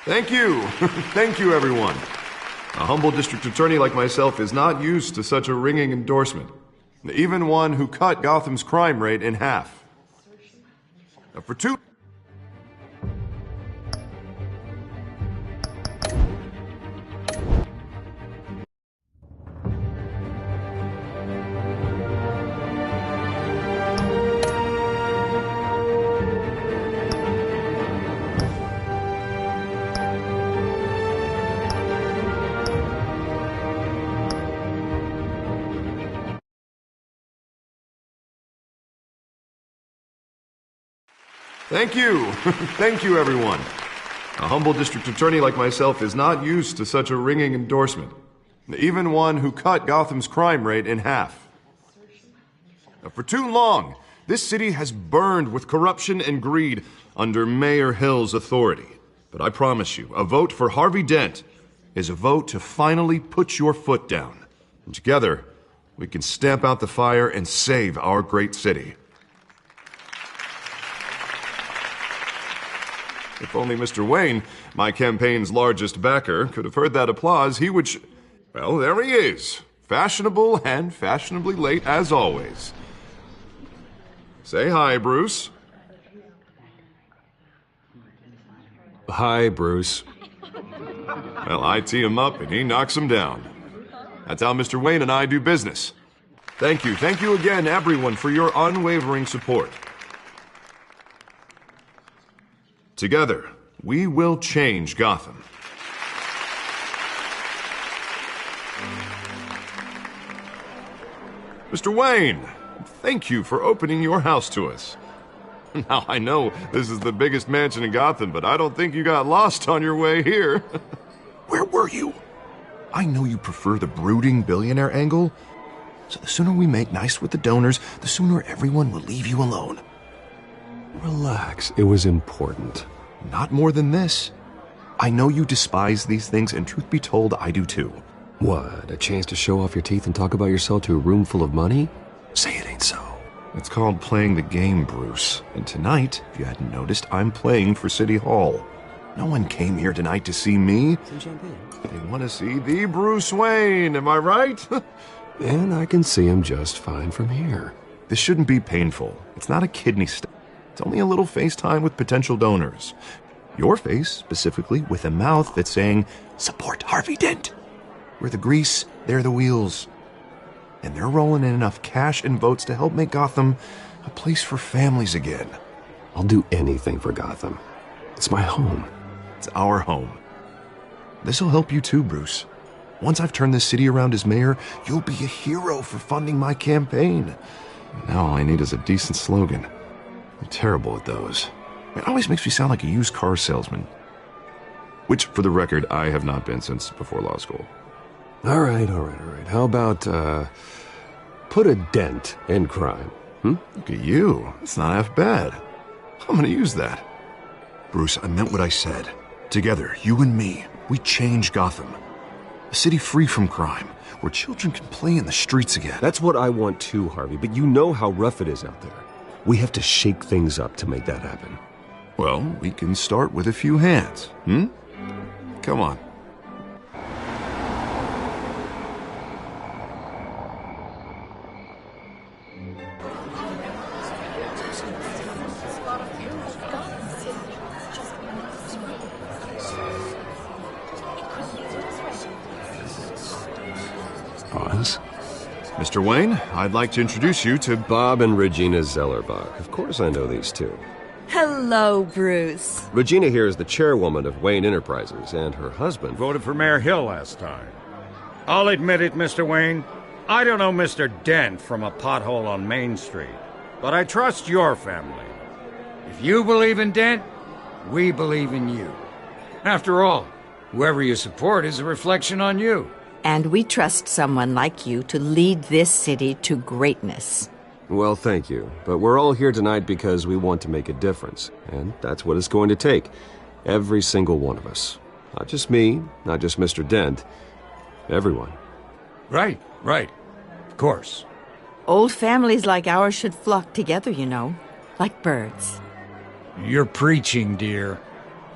Thank you. Thank you, everyone. A humble district attorney like myself is not used to such a ringing endorsement. Even one who cut Gotham's crime rate in half. For two... Thank you. Thank you, everyone. A humble district attorney like myself is not used to such a ringing endorsement. Even one who cut Gotham's crime rate in half. For too long, this city has burned with corruption and greed under Mayor Hill's authority. But I promise you, a vote for Harvey Dent is a vote to finally put your foot down. And together, we can stamp out the fire and save our great city. If only Mr. Wayne, my campaign's largest backer, could have heard that applause, he would... Well, there he is. Fashionable and fashionably late as always. Say hi, Bruce. Hi, Bruce. Well, I tee him up and he knocks him down. That's how Mr. Wayne and I do business. Thank you again, everyone, for your unwavering support. Together, we will change Gotham. Mr. Wayne, thank you for opening your house to us. Now, I know this is the biggest mansion in Gotham, but I don't think you got lost on your way here. Where were you? I know you prefer the brooding billionaire angle, so the sooner we make nice with the donors, the sooner everyone will leave you alone. Relax, it was important. Not more than this. I know you despise these things, and truth be told, I do too. What, a chance to show off your teeth and talk about yourself to a room full of money? Say it ain't so. It's called playing the game, Bruce. And tonight, if you hadn't noticed, I'm playing for City Hall. No one came here tonight to see me. Some champagne. They want to see the Bruce Wayne, am I right? And I can see him just fine from here. This shouldn't be painful. It's not a kidney stone. It's only a little FaceTime with potential donors. Your face, specifically, with a mouth that's saying, support Harvey Dent. We're the grease, they're the wheels. And they're rolling in enough cash and votes to help make Gotham a place for families again. I'll do anything for Gotham. It's my home. It's our home. This'll help you too, Bruce. Once I've turned this city around as mayor, you'll be a hero for funding my campaign. Now all I need is a decent slogan. I'm terrible at those. It always makes me sound like a used car salesman. Which, for the record, I have not been since before law school. All right. How about, put a dent in crime? Look at you. That's not half bad. I'm gonna use that. Bruce, I meant what I said. Together, you and me, we change Gotham. A city free from crime, where children can play in the streets again. That's what I want too, Harvey, but you know how rough it is out there. We have to shake things up to make that happen. Well, we can start with a few hands, Come on. Pause. Mr. Wayne, I'd like to introduce you to Bob and Regina Zellerbach. Of course I know these two. Hello, Bruce. Regina here is the chairwoman of Wayne Enterprises, and her husband... Voted for Mayor Hill last time. I'll admit it, Mr. Wayne. I don't know Mr. Dent from a pothole on Main Street, but I trust your family. If you believe in Dent, we believe in you. After all, whoever you support is a reflection on you. And we trust someone like you to lead this city to greatness. Well, thank you. But we're all here tonight because we want to make a difference. And that's what it's going to take. Every single one of us. Not just me, not just Mr. Dent. Everyone. Right. Of course. Old families like ours should flock together, you know. Like birds. You're preaching, dear.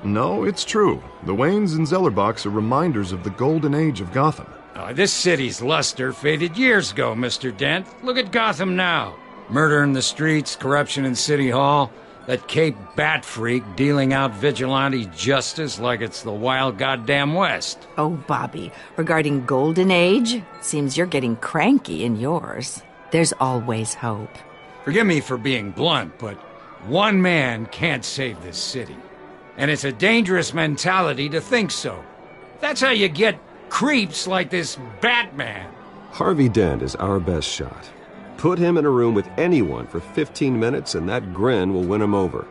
No, it's true. The Waynes and Zellerbachs are reminders of the golden age of Gotham. This city's luster faded years ago, Mr. Dent. Look at Gotham now. Murder in the streets, corruption in City Hall, that Cape Bat freak dealing out vigilante justice like it's the wild goddamn West. Oh, Bobby, regarding Golden Age, seems you're getting cranky in yours. There's always hope. Forgive me for being blunt, but one man can't save this city. And it's a dangerous mentality to think so. That's how you get creeps like this Batman. Harvey Dent is our best shot. Put him in a room with anyone for 15 minutes and that grin will win him over.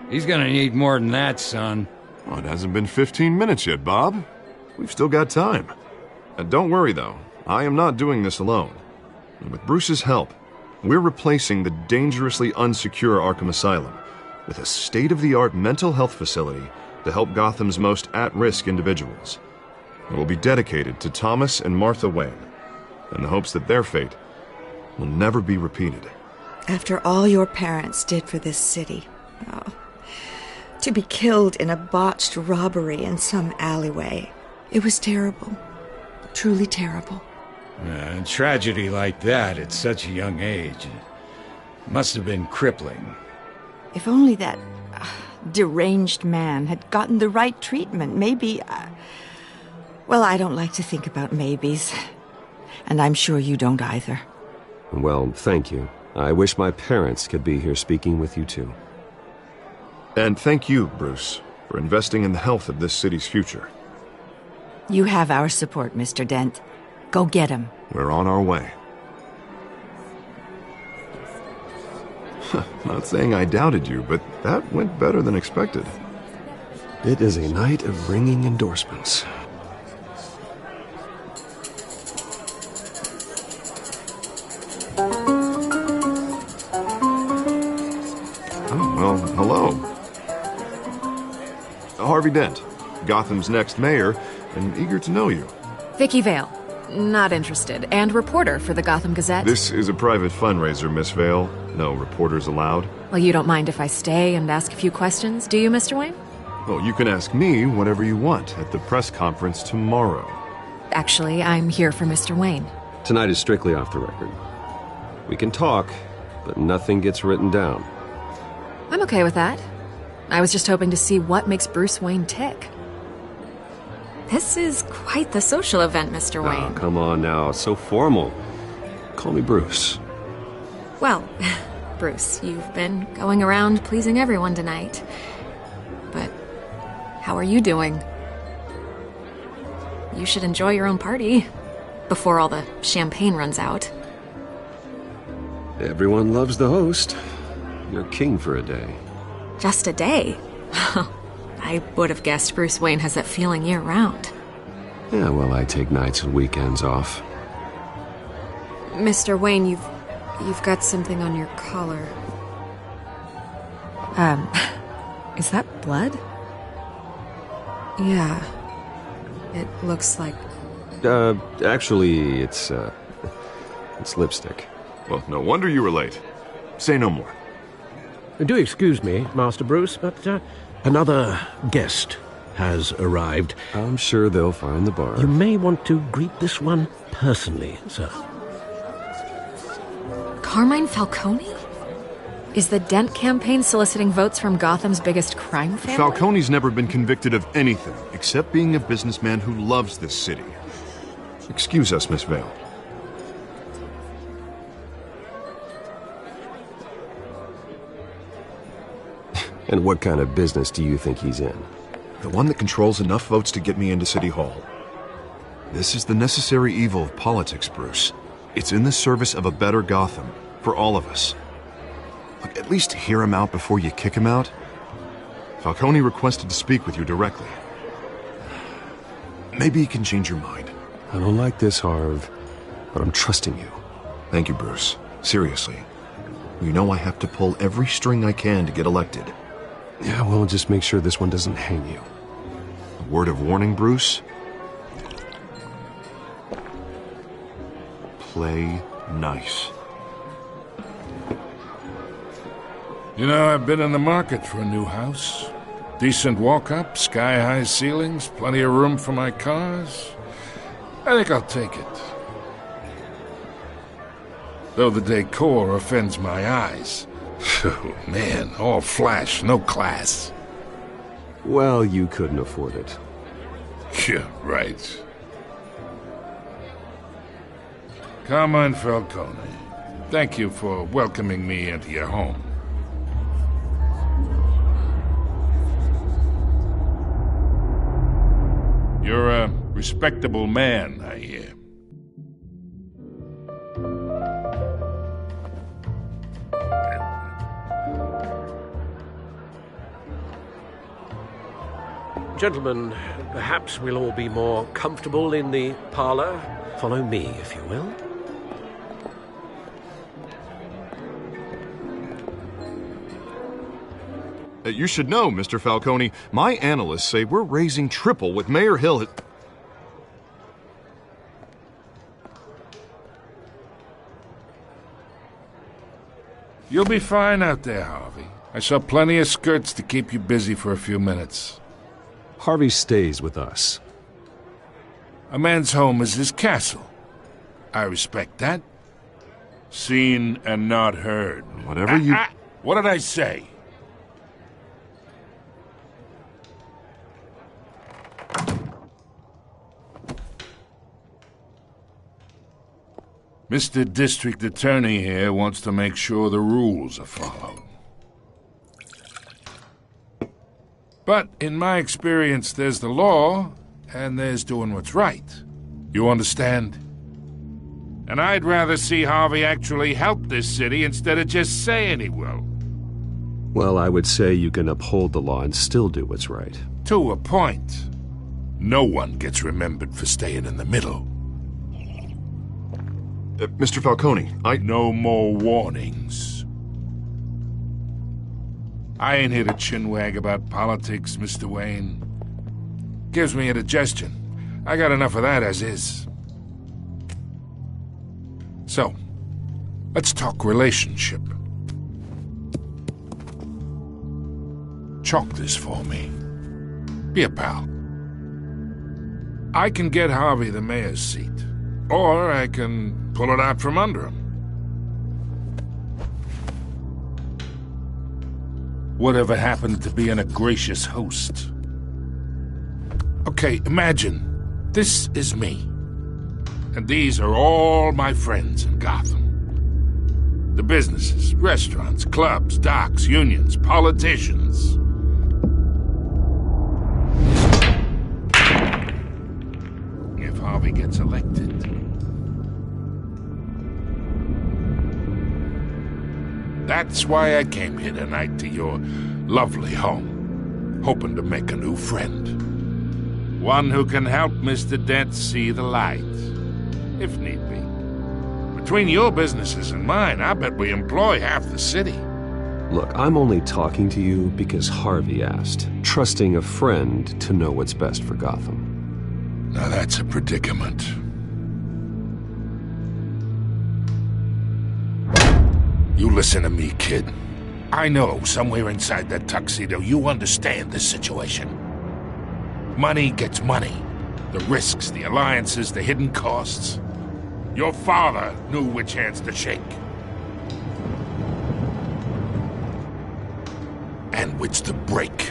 He's gonna need more than that, son. Well, it hasn't been 15 minutes yet, Bob. We've still got time. And don't worry, though. I am not doing this alone. And with Bruce's help, we're replacing the dangerously unsecure Arkham Asylum with a state-of-the-art mental health facility to help Gotham's most at-risk individuals. It will be dedicated to Thomas and Martha Wayne, in the hopes that their fate will never be repeated. After all your parents did for this city, oh, to be killed in a botched robbery in some alleyway, it was terrible. Truly terrible. A tragedy like that at such a young age must have been crippling. If only that deranged man had gotten the right treatment, maybe... well, I don't like to think about maybes. And I'm sure you don't either. Well, thank you. I wish my parents could be here speaking with you too. And thank you, Bruce, for investing in the health of this city's future. You have our support, Mr. Dent. Go get him. We're on our way. Not saying I doubted you, but that went better than expected. It is a night of ringing endorsements. Oh, well, hello. Harvey Dent, Gotham's next mayor, and eager to know you. Vicky Vale. Not interested. And reporter for the Gotham Gazette. This is a private fundraiser, Miss Vale. No reporters allowed. Well, you don't mind if I stay and ask a few questions, do you, Mr. Wayne? Well, you can ask me whatever you want at the press conference tomorrow. Actually, I'm here for Mr. Wayne. Tonight is strictly off the record. We can talk, but nothing gets written down. I'm okay with that. I was just hoping to see what makes Bruce Wayne tick. This is quite the social event, Mr. Wayne. Oh, come on now. It's so formal. Call me Bruce. Well, Bruce, you've been going around pleasing everyone tonight. But how are you doing? You should enjoy your own party before all the champagne runs out. Everyone loves the host. You're king for a day. Just a day? I would have guessed Bruce Wayne has that feeling year-round. Yeah, well, I take nights and weekends off. Mr. Wayne, you've got something on your collar. Is that blood? Yeah. It looks like... Actually, it's lipstick. Well, no wonder you were late. Say no more. Do excuse me, Master Bruce, but another guest has arrived. I'm sure they'll find the bar. You may want to greet this one personally, sir. Carmine Falcone? Is the Dent campaign soliciting votes from Gotham's biggest crime family? Falcone's never been convicted of anything except being a businessman who loves this city. Excuse us, Miss Vale. And what kind of business do you think he's in? The one that controls enough votes to get me into City Hall. This is the necessary evil of politics, Bruce. It's in the service of a better Gotham, for all of us. Look, at least hear him out before you kick him out. Falcone requested to speak with you directly. Maybe he can change your mind. I don't like this, Harv, but I'm trusting you. Thank you, Bruce. Seriously. You know I have to pull every string I can to get elected. Yeah, well, just make sure this one doesn't hang you. A word of warning, Bruce? Play nice. You know, I've been in the market for a new house. Decent walk-up, sky-high ceilings, plenty of room for my cars. I think I'll take it. Though the decor offends my eyes. Oh, man, all flash, no class. Well, you couldn't afford it. Yeah, right. Carmine Falcone, thank you for welcoming me into your home. You're a respectable man, I hear. Gentlemen, perhaps we'll all be more comfortable in the parlor. Follow me, if you will. You should know, Mr. Falcone, my analysts say we're raising triple with Mayor Hill. You'll be fine out there, Harvey. I saw plenty of skirts to keep you busy for a few minutes. Harvey stays with us. A man's home is his castle. I respect that. Seen and not heard. Whatever you... What did I say? Mr. District Attorney here wants to make sure the rules are followed. But in my experience, there's the law, and there's doing what's right. You understand? And I'd rather see Harvey actually help this city instead of just saying he will. Well, I would say you can uphold the law and still do what's right. To a point. No one gets remembered for staying in the middle. Mr. Falcone, No more warnings. I ain't here to chinwag about politics, Mr. Wayne. Gives me indigestion. I got enough of that as is. So, let's talk relationship. Chalk this for me. Be a pal. I can get Harvey the mayor's seat, or I can pull it out from under him. Whatever happened to being a gracious host? Okay, imagine this is me, and these are all my friends in Gotham. The businesses, restaurants, clubs, docks, unions, politicians. If Harvey gets elected, that's why I came here tonight to your lovely home, hoping to make a new friend. One who can help Mr. Dent see the light, if need be. Between your businesses and mine, I bet we employ half the city. Look, I'm only talking to you because Harvey asked, trusting a friend to know what's best for Gotham. Now that's a predicament. You listen to me, kid. I know somewhere inside that tuxedo you understand this situation. Money gets money. The risks, the alliances, the hidden costs. Your father knew which hands to shake. And which to break.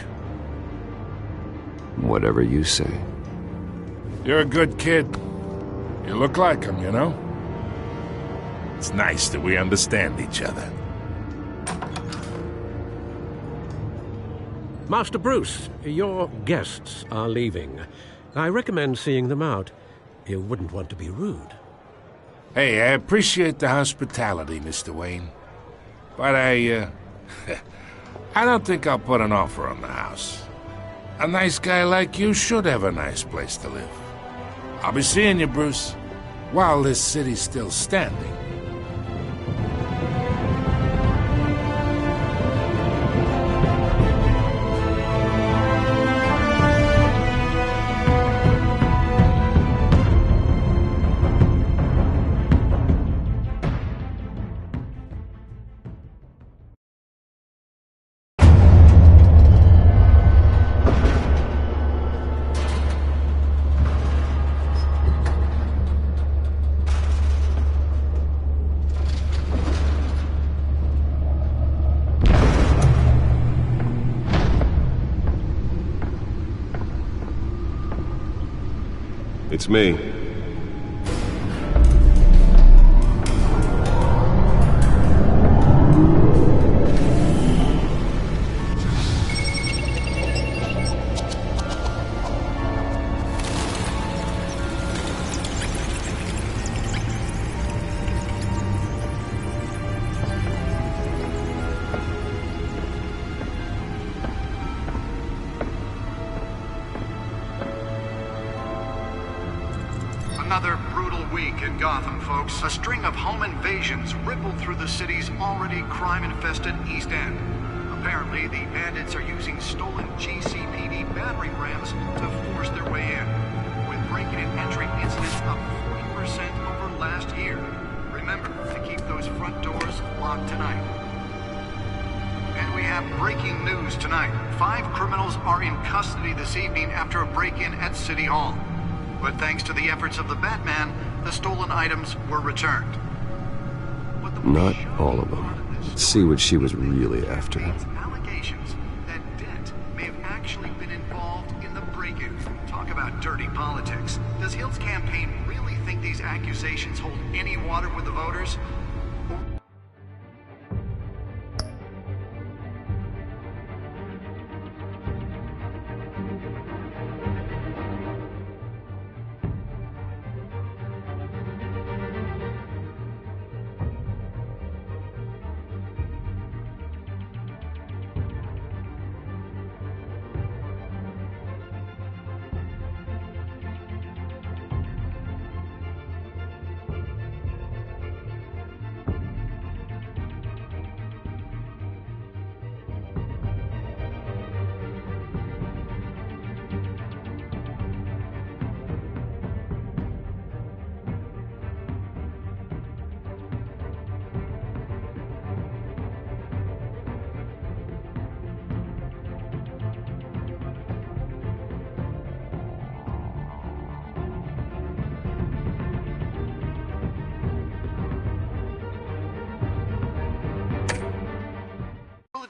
Whatever you say. You're a good kid. You look like him, you know? It's nice that we understand each other. Master Bruce, your guests are leaving. I recommend seeing them out. You wouldn't want to be rude. Hey, I appreciate the hospitality, Mr. Wayne. But I don't think I'll put an offer on the house. A nice guy like you should have a nice place to live. I'll be seeing you, Bruce, while this city's still standing. It's me. Another brutal week in Gotham, folks. A string of home invasions rippled through the city's already crime-infested East End. Apparently, the bandits are using stolen GCPD battering rams to force their way in, with breaking and entering incidents up 40% over last year. Remember to keep those front doors locked tonight. And we have breaking news tonight. 5 criminals are in custody this evening after a break-in at City Hall. But thanks to the efforts of the Batman, the stolen items were returned. Not all of them. Let's see what she was really after. Allegations that Dent may have actually been involved in the break-in. Talk about dirty politics. Does Hill's campaign really think these accusations hold any water with the voters?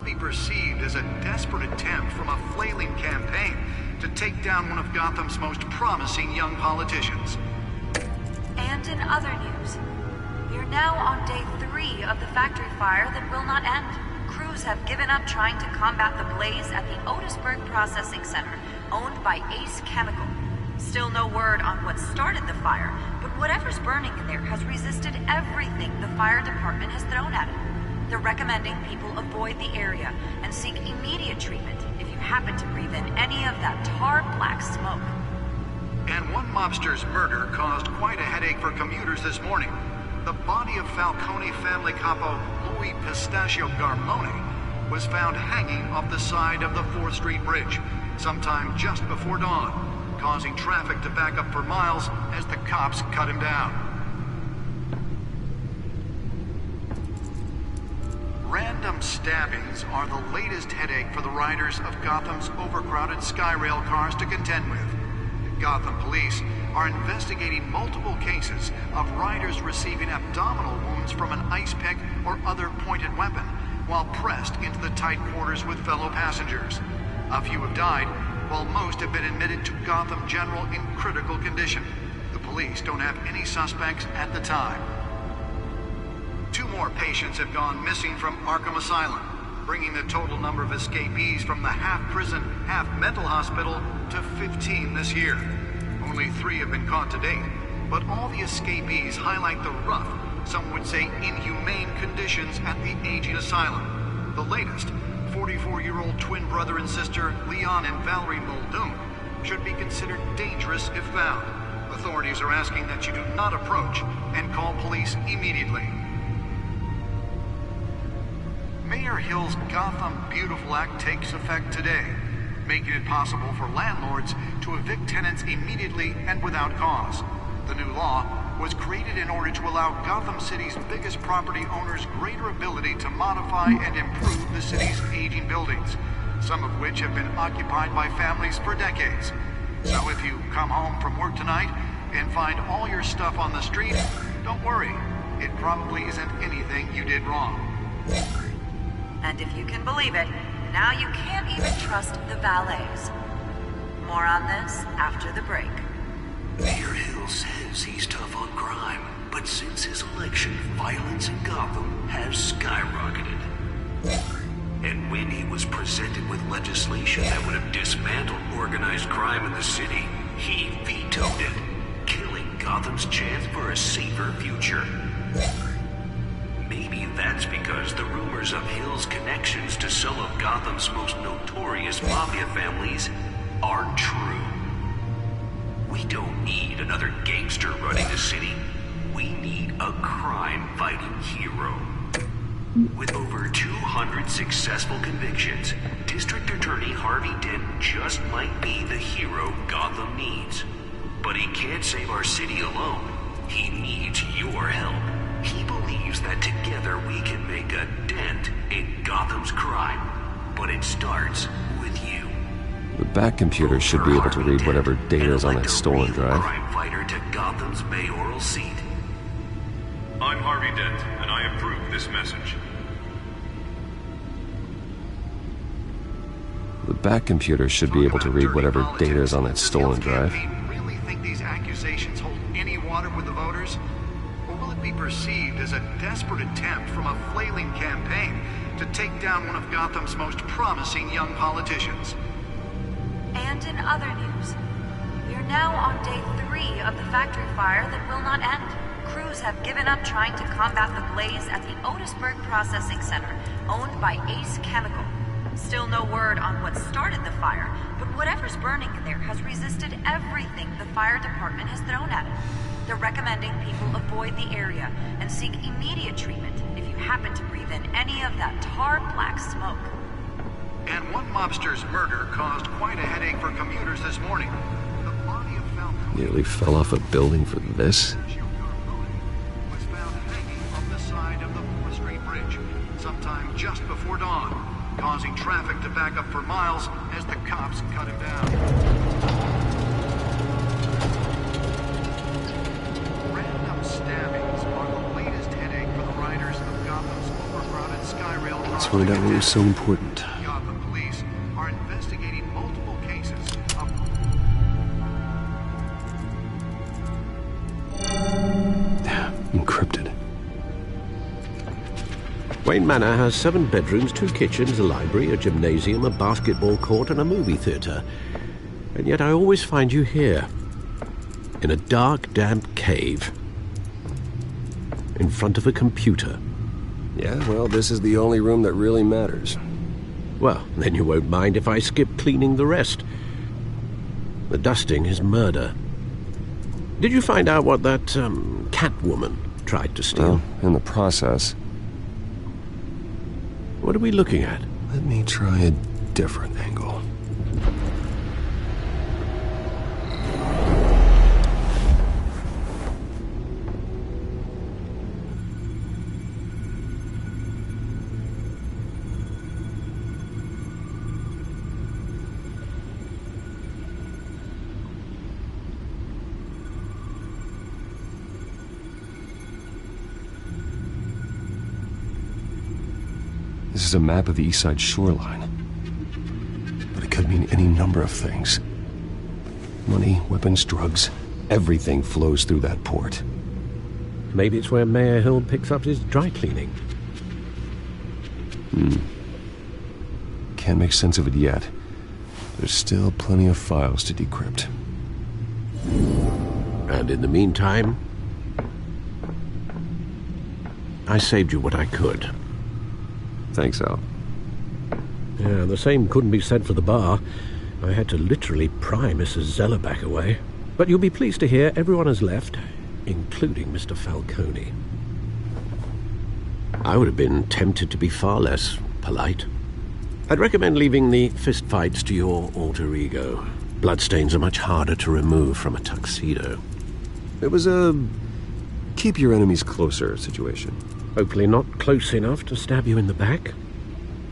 Be perceived as a desperate attempt from a flailing campaign to take down one of Gotham's most promising young politicians. And in other news, we are now on day 3 of the factory fire that will not end. Crews have given up trying to combat the blaze at the Otisburg Processing Center, owned by Ace Chemical. Still no word on what started the fire, but whatever's burning in there has resisted everything the fire department has thrown at it. They're recommending people avoid the area and seek immediate treatment if you happen to breathe in any of that tar black smoke. And one mobster's murder caused quite a headache for commuters this morning. The body of Falcone family capo Louis Pistachio Garmone was found hanging off the side of the 4th Street Bridge sometime just before dawn, causing traffic to back up for miles as the cops cut him down. Random stabbings are the latest headache for the riders of Gotham's overcrowded Skyrail cars to contend with. Gotham police are investigating multiple cases of riders receiving abdominal wounds from an ice pick or other pointed weapon while pressed into the tight quarters with fellow passengers. A few have died, while most have been admitted to Gotham General in critical condition. The police don't have any suspects at the time. 2 more patients have gone missing from Arkham Asylum, bringing the total number of escapees from the half-prison, half-mental hospital to 15 this year. Only 3 have been caught to date, but all the escapees highlight the rough, some would say inhumane conditions at the aging asylum. The latest, 44-year-old twin brother and sister Leon and Valerie Muldoon, should be considered dangerous if found. Authorities are asking that you do not approach and call police immediately. Mayor Hill's Gotham Beautiful Act takes effect today, making it possible for landlords to evict tenants immediately and without cause. The new law was created in order to allow Gotham City's biggest property owners greater ability to modify and improve the city's aging buildings, some of which have been occupied by families for decades. So if you come home from work tonight and find all your stuff on the street, don't worry. It probably isn't anything you did wrong. And if you can believe it, now you can't even trust the valets. More on this after the break. Mayor Hill says he's tough on crime, but since his election, violence in Gotham has skyrocketed. And when he was presented with legislation that would have dismantled organized crime in the city, he vetoed it, killing Gotham's chance for a safer future. Maybe that's because the rumors of Hill's connections to some of Gotham's most notorious mafia families aren't true. We don't need another gangster running the city. We need a crime-fighting hero. With over 200 successful convictions, District Attorney Harvey Dent just might be the hero Gotham needs. But he can't save our city alone. He needs your help. He believes that together we can make a dent in Gotham's crime. But it starts with you. The back computer should be able to read whatever data is on that stolen drive. Crime fighter to Gotham's mayoral seat. I'm Harvey Dent, and I approve this message. The back computer should be able to read whatever data is on that stolen drive. Really think these accusations hold any water with the voters? Or will it be perceived as a desperate attempt from a flailing campaign to take down one of Gotham's most promising young politicians? And in other news, we are now on day 3 of the factory fire that will not end. Crews have given up trying to combat the blaze at the Otisburg Processing Center, owned by Ace Chemical. Still no word on what started the fire, but whatever's burning in there has resisted everything the fire department has thrown at it. They're recommending people avoid the area and seek immediate treatment if you happen to breathe in any of that tar black smoke. And one mobster's murder caused quite a headache for commuters this morning. The body of Falcone Nearly fell off a building for this? was found hanging from the side of the 4th Street Bridge sometime just before dawn, causing traffic to back up for miles as the cops cut him down. Random stabbings are the latest headache for the riders of Gotham's overcrowded Skyrail. Let's find out what was so important. Gotham police are investigating multiple cases of... Encrypted. Wayne Manor has 7 bedrooms, 2 kitchens, a library, a gymnasium, a basketball court, and a movie theatre. And yet I always find you here, in a dark, damp cave, in front of a computer. Yeah, well, this is the only room that really matters. Well, then you won't mind if I skip cleaning the rest. The dusting is murder. Did you find out what that, Catwoman tried to steal? Well, in the process. What are we looking at? Let me try a different angle. This is a map of the East Side shoreline. But it could mean any number of things. Money, weapons, drugs, everything flows through that port. Maybe it's where Mayor Hill picks up his dry cleaning. Can't make sense of it yet. There's still plenty of files to decrypt. And in the meantime, I saved you what I could. Thanks, Al. Yeah, the same couldn't be said for the bar. I had to literally pry Mrs. Zellerback away. But you'll be pleased to hear everyone has left, including Mr. Falcone. I would have been tempted to be far less polite. I'd recommend leaving the fistfights to your alter ego. Bloodstains are much harder to remove from a tuxedo. It was a keep your enemies closer situation. Hopefully not close enough to stab you in the back.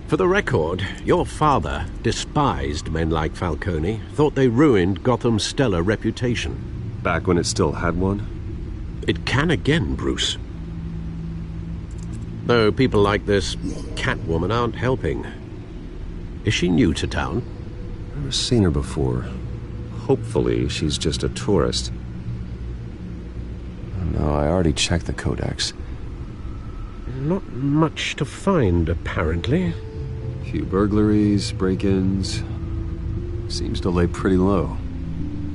For the record, your father despised men like Falcone, thought they ruined Gotham's stellar reputation. Back when it still had one? It can again, Bruce. Though people like this Catwoman aren't helping. Is she new to town? Never seen her before. Hopefully she's just a tourist. I already checked the codex. Not much to find, apparently. Few burglaries, break-ins. Seems to lay pretty low.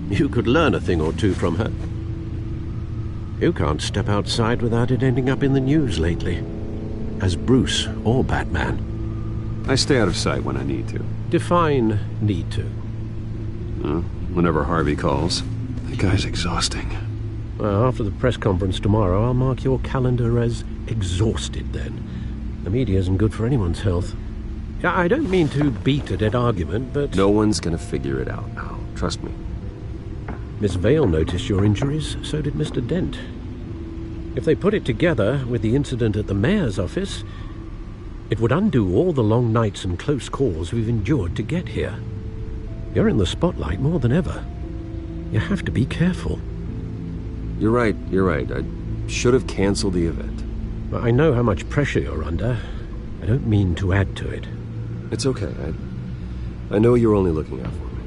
You could learn a thing or two from her. You can't step outside without it ending up in the news lately. As Bruce or Batman. I stay out of sight when I need to. Define need to. Whenever Harvey calls. That guy's exhausting. Well, after the press conference tomorrow, I'll mark your calendar as exhausted then. The media isn't good for anyone's health. I don't mean to beat a dead argument, but... No one's gonna figure it out now. Trust me. Miss Vale noticed your injuries, so did Mr. Dent. If they put it together with the incident at the mayor's office, it would undo all the long nights and close calls we've endured to get here. You're in the spotlight more than ever. You have to be careful. You're right. I should have canceled the event. I know how much pressure you're under. I don't mean to add to it. It's okay. I know you're only looking out for me.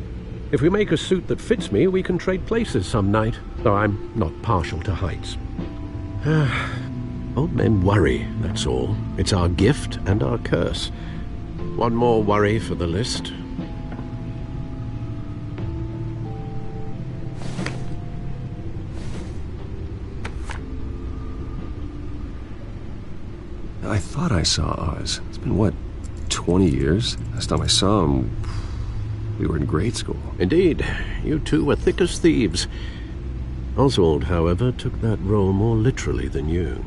If we make a suit that fits me, we can trade places some night, though I'm not partial to heights. Old men worry, that's all. It's our gift and our curse. One more worry for the list. I thought I saw Oz. It's been, what, 20 years? Last time I saw him, we were in grade school. Indeed. You two were thick as thieves. Oswald, however, took that role more literally than you.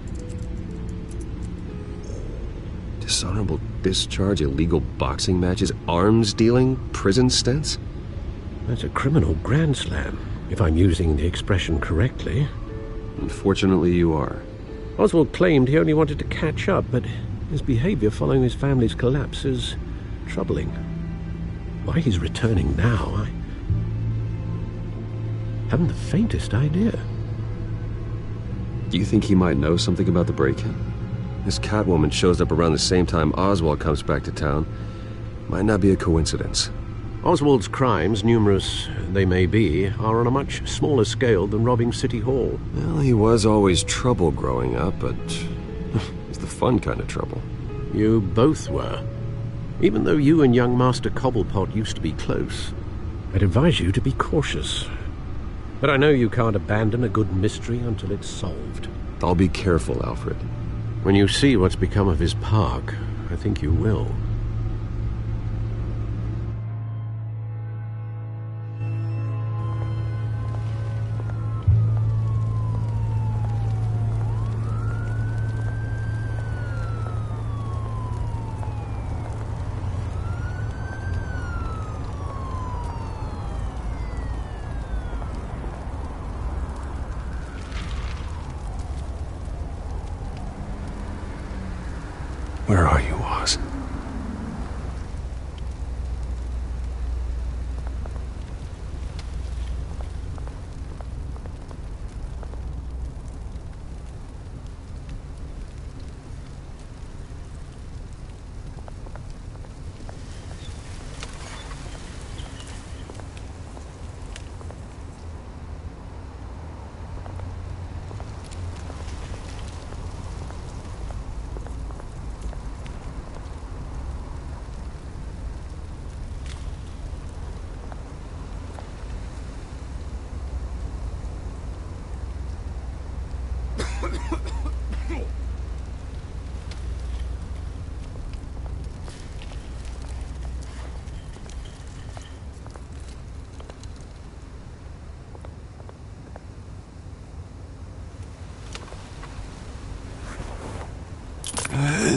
Dishonorable discharge, illegal boxing matches, arms dealing, prison stints? That's a criminal grand slam, if I'm using the expression correctly. Unfortunately, you are. Oswald claimed he only wanted to catch up, but his behavior following his family's collapse is troubling. Why he's returning now, I haven't the faintest idea. Do you think he might know something about the break-in? This Catwoman shows up around the same time Oswald comes back to town. Might not be a coincidence. Oswald's crimes, numerous they may be, are on a much smaller scale than robbing City Hall. Well, he was always trouble growing up, but it's the fun kind of trouble. You both were. Even though you and young Master Cobblepot used to be close, I'd advise you to be cautious. But I know you can't abandon a good mystery until it's solved. I'll be careful, Alfred. When you see what's become of his park, I think you will. Where are you, Oz?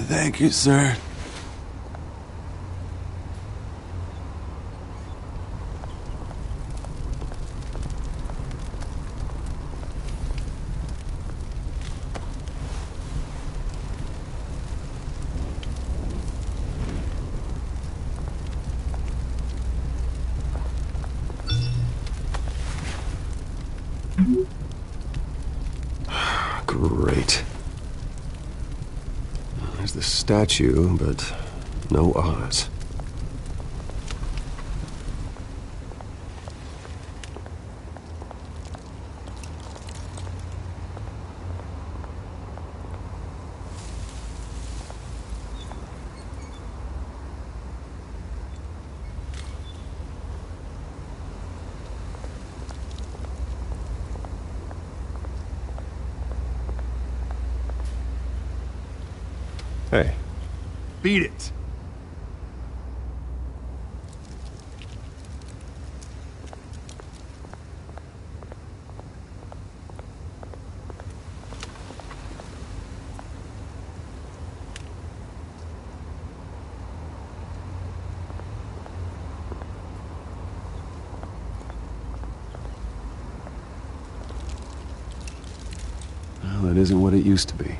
Thank you, sir. Great. There's the statue, but no Oz. Hey. Beat it. Well, it isn't what it used to be.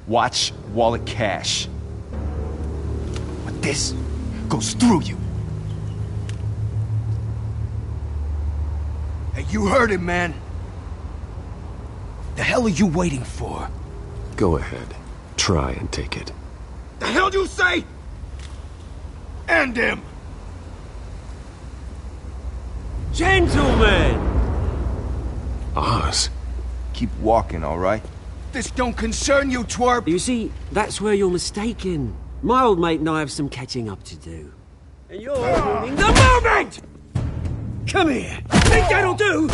Watch wallet cash. But this goes through you. Hey, you heard him, man. The hell are you waiting for? Go ahead. Try and take it. The hell do you say? End him! Gentlemen! Oz. Keep walking, all right? This don't concern you, twerp! You see, that's where you're mistaken. My old mate and I have some catching up to do. And you're ruining the moment! Come here! Think that'll do?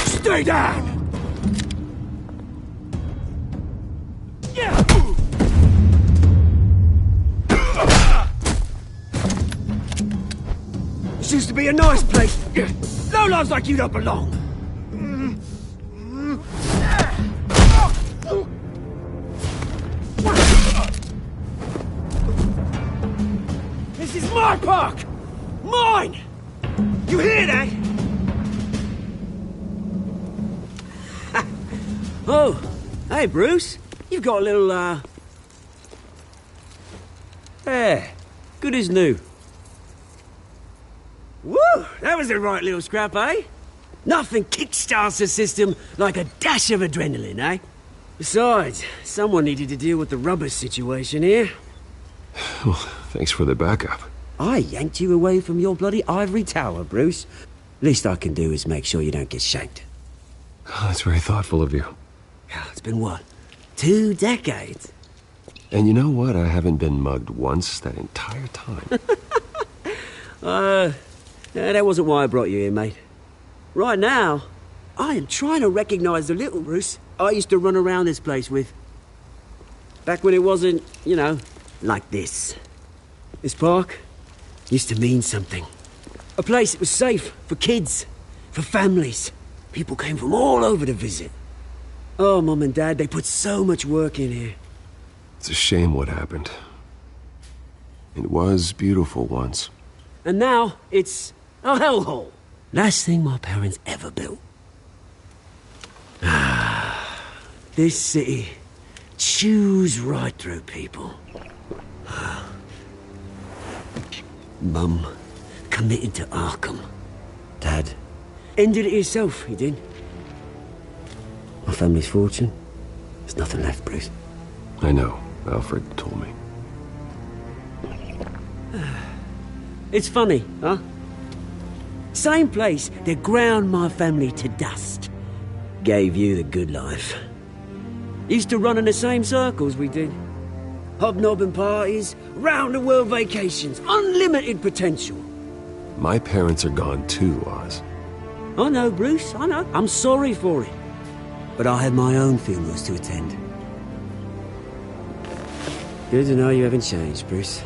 Stay down! This used to be a nice place. Lowlifes like you don't belong. This is my park! Mine! You hear that? Oh, hey, Bruce. You've got a little, There. Good as new. Woo! That was a right little scrap, eh? Nothing kickstarts the system like a dash of adrenaline, eh? Besides, someone needed to deal with the rubber situation here. Well, thanks for the backup. I yanked you away from your bloody ivory tower, Bruce. Least I can do is make sure you don't get shanked. Oh, that's very thoughtful of you. It's been what? 2 decades? And you know what? I haven't been mugged once that entire time. That wasn't why I brought you here, mate. Right now, I am trying to recognize the little Bruce I used to run around this place with. Back when it wasn't, you know, like this. This park used to mean something. A place that was safe for kids, for families. People came from all over to visit. Oh, Mum and Dad, they put so much work in here. It's a shame what happened. It was beautiful once. And now, it's a hellhole. Last thing my parents ever built. This city chews right through people. Mum committed to Arkham. Dad ended it himself, he did. My family's fortune, there's nothing left, Bruce. I know. Alfred told me. It's funny, huh? Same place that ground my family to dust. Gave you the good life. Used to run in the same circles we did. Hobnobbing parties, round-the-world vacations, unlimited potential. My parents are gone too, Oz. I know, Bruce, I know. I'm sorry for it. But I had my own funerals to attend. Good to know you haven't changed, Bruce.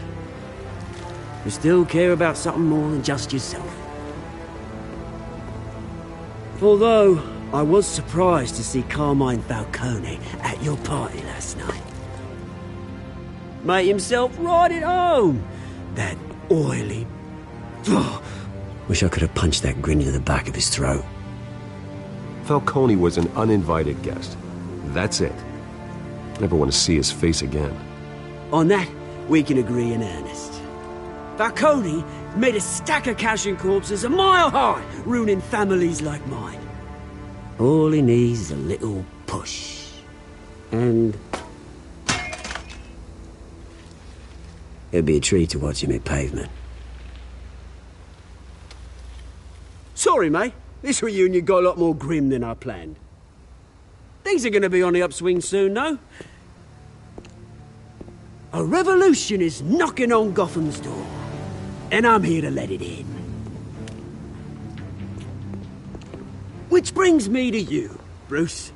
You still care about something more than just yourself. Although, I was surprised to see Carmine Falcone at your party last night. Made himself right at home. That oily... Oh, wish I could have punched that grin into the back of his throat. Falcone was an uninvited guest. That's it. Never want to see his face again. On that, we can agree in earnest. Falcone made a stack of cash and corpses a mile high, ruining families like mine. All he needs is a little push. And... it'd be a treat to watch him hit pavement. Sorry, mate. This reunion got a lot more grim than I planned. Things are going to be on the upswing soon, though. A revolution is knocking on Gotham's door, and I'm here to let it in. Which brings me to you, Bruce.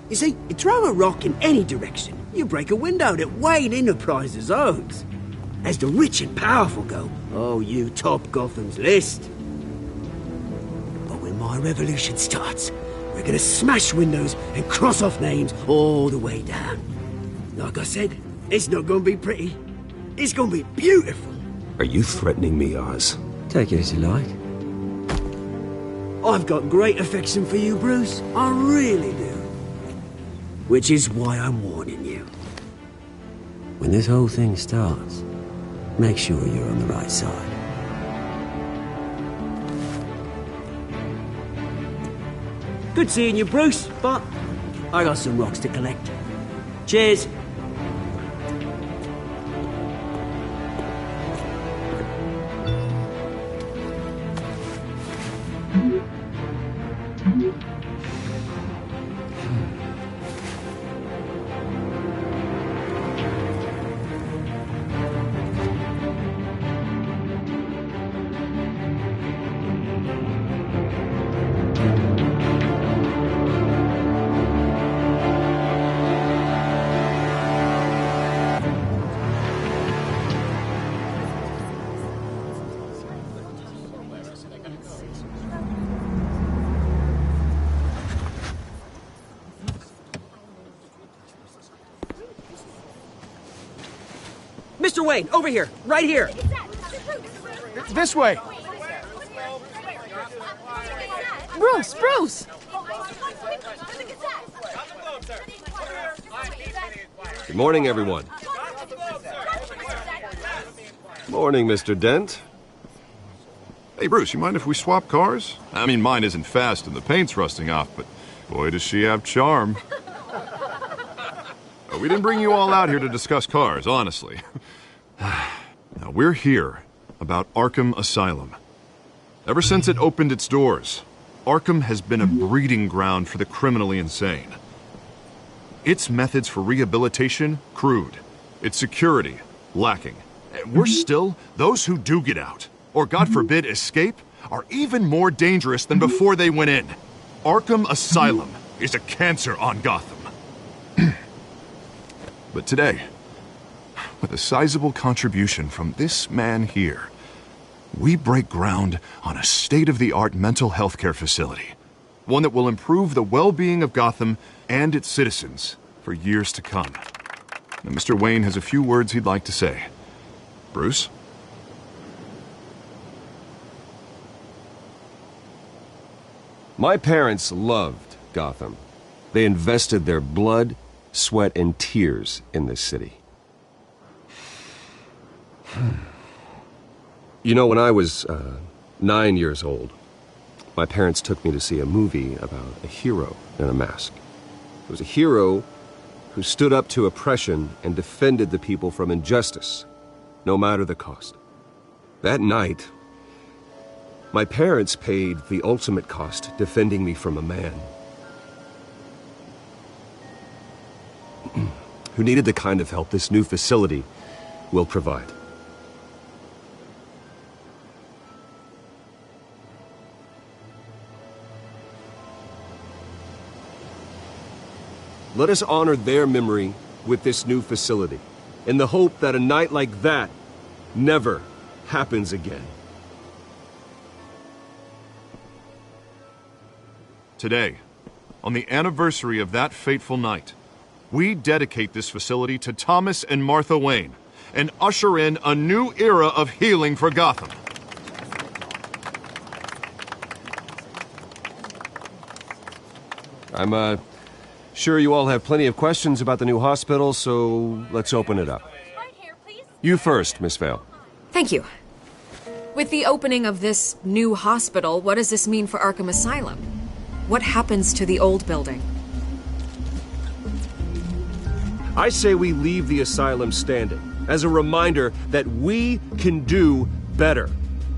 You see, you throw a rock in any direction, you break a window that Wayne Enterprises owns. As the rich and powerful go, oh, you top Gotham's list. But when my revolution starts, we're gonna smash windows and cross off names all the way down. Like I said, it's not gonna be pretty. It's gonna be beautiful. Are you threatening me, Oz? Take it as you like. I've got great affection for you, Bruce. I really do. Which is why I'm warning you. When this whole thing starts, make sure you're on the right side. Good seeing you, Bruce, but I got some rocks to collect. Cheers. Mr. Wayne, over here, right here. This way. Bruce! Good morning, everyone. Morning, Mr. Dent. Hey, Bruce, you mind if we swap cars? I mean, mine isn't fast and the paint's rusting off, but boy, does she have charm. We didn't bring you all out here to discuss cars, honestly. Now, we're here about Arkham Asylum. Ever since it opened its doors, Arkham has been a breeding ground for the criminally insane. Its methods for rehabilitation, crude. Its security, lacking. And worse still, those who do get out, or God forbid escape, are even more dangerous than before they went in. Arkham Asylum is a cancer on Gotham. But today, with a sizable contribution from this man here, we break ground on a state-of-the-art mental health care facility. One that will improve the well-being of Gotham and its citizens for years to come. Now, Mr. Wayne has a few words he'd like to say. Bruce? My parents loved Gotham. They invested their blood, sweat, and tears in this city. You know, when I was 9 years old, my parents took me to see a movie about a hero in a mask. It was a hero who stood up to oppression and defended the people from injustice, no matter the cost. That night, my parents paid the ultimate cost defending me from a man who needed the kind of help this new facility will provide. Let us honor their memory with this new facility, in the hope that a night like that never happens again. Today, on the anniversary of that fateful night, we dedicate this facility to Thomas and Martha Wayne and usher in a new era of healing for Gotham. I'm sure you all have plenty of questions about the new hospital, so let's open it up. You first, Miss Vale. Thank you. With the opening of this new hospital, what does this mean for Arkham Asylum? What happens to the old building? I say we leave the asylum standing as a reminder that we can do better.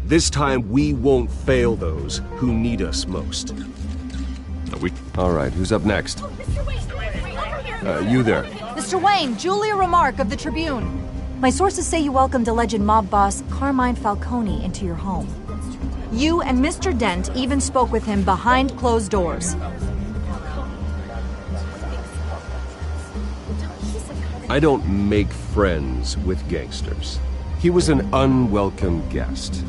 This time, we won't fail those who need us most. All right, who's up next? You there. Mr. Wayne, Julia Remark of the Tribune. My sources say you welcomed alleged mob boss Carmine Falcone into your home. You and Mr. Dent even spoke with him behind closed doors. I don't make friends with gangsters. He was an unwelcome guest.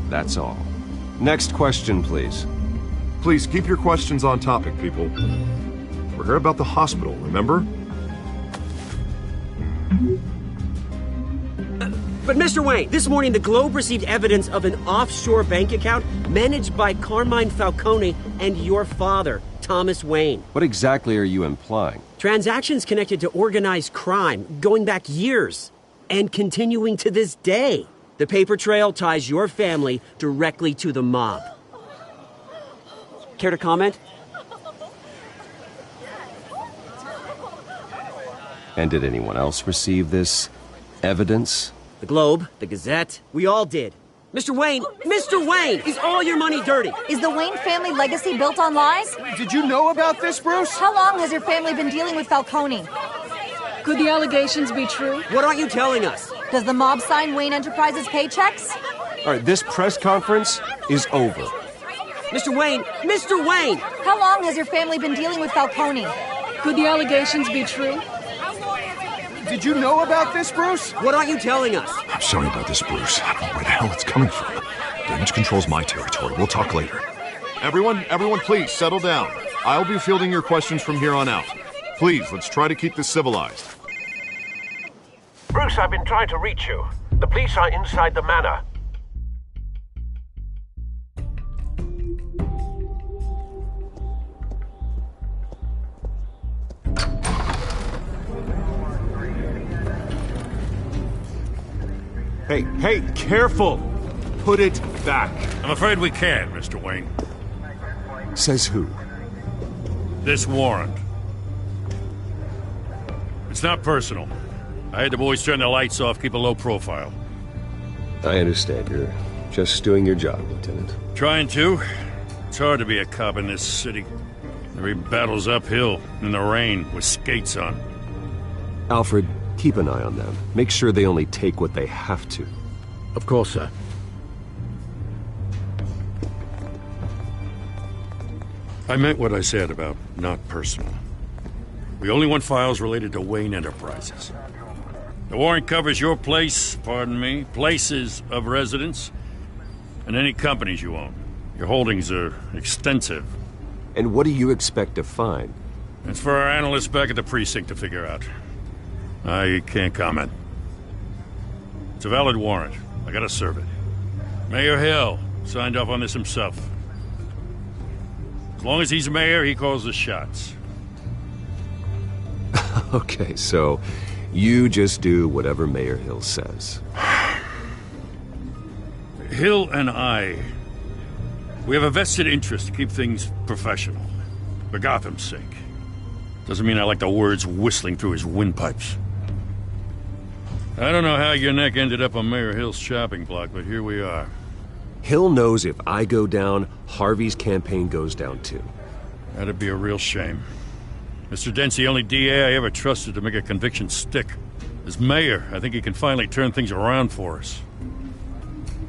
That's all. Next question, please. Please keep your questions on topic, people. We're here about the hospital, remember? But Mr. Wayne, this morning the Globe received evidence of an offshore bank account managed by Carmine Falcone and your father, Thomas Wayne. What exactly are you implying? Transactions connected to organized crime going back years and continuing to this day. The paper trail ties your family directly to the mob. Care to comment? And did anyone else receive this evidence? The Globe, the Gazette, we all did. Mr. Wayne, is all your money dirty? Is the Wayne family legacy built on lies? Did you know about this, Bruce? How long has your family been dealing with Falcone? Could the allegations be true? What aren't you telling us? Does the mob sign Wayne Enterprises paychecks? All right, this press conference is over. Mr. Wayne! How long has your family been dealing with Falcone? Could the allegations be true? Did you know about this, Bruce? What aren't you telling us? I'm sorry about this, Bruce. I don't know where the hell it's coming from. Damage control's my territory. We'll talk later. Everyone, please, settle down. I'll be fielding your questions from here on out. Please, let's try to keep this civilized. Bruce, I've been trying to reach you. The police are inside the manor. Hey, careful! Put it back. I'm afraid we can't, Mr. Wayne. Says who? This warrant. It's not personal. I had the boys turn the lights off, keep a low profile. I understand. You're just doing your job, Lieutenant. Trying to. It's hard to be a cop in this city. Every battle's uphill, in the rain, with skates on. Alfred, keep an eye on them. Make sure they only take what they have to. Of course, sir. I meant what I said about not personal. We only want files related to Wayne Enterprises. The warrant covers your place, places of residence, and any companies you own. Your holdings are extensive. And what do you expect to find? It's for our analysts back at the precinct to figure out. I can't comment. It's a valid warrant. I gotta serve it. Mayor Hill signed off on this himself. As long as he's mayor, he calls the shots. Okay, so you just do whatever Mayor Hill says. Hill and I, we have a vested interest to keep things professional. For Gotham's sake. Doesn't mean I like the words whistling through his windpipes. I don't know how your neck ended up on Mayor Hill's shopping block, but here we are. Hill knows if I go down, Harvey's campaign goes down too. That'd be a real shame. Mr. Dent's the only DA I ever trusted to make a conviction stick. As mayor, I think he can finally turn things around for us.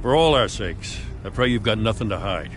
For all our sakes, I pray you've got nothing to hide.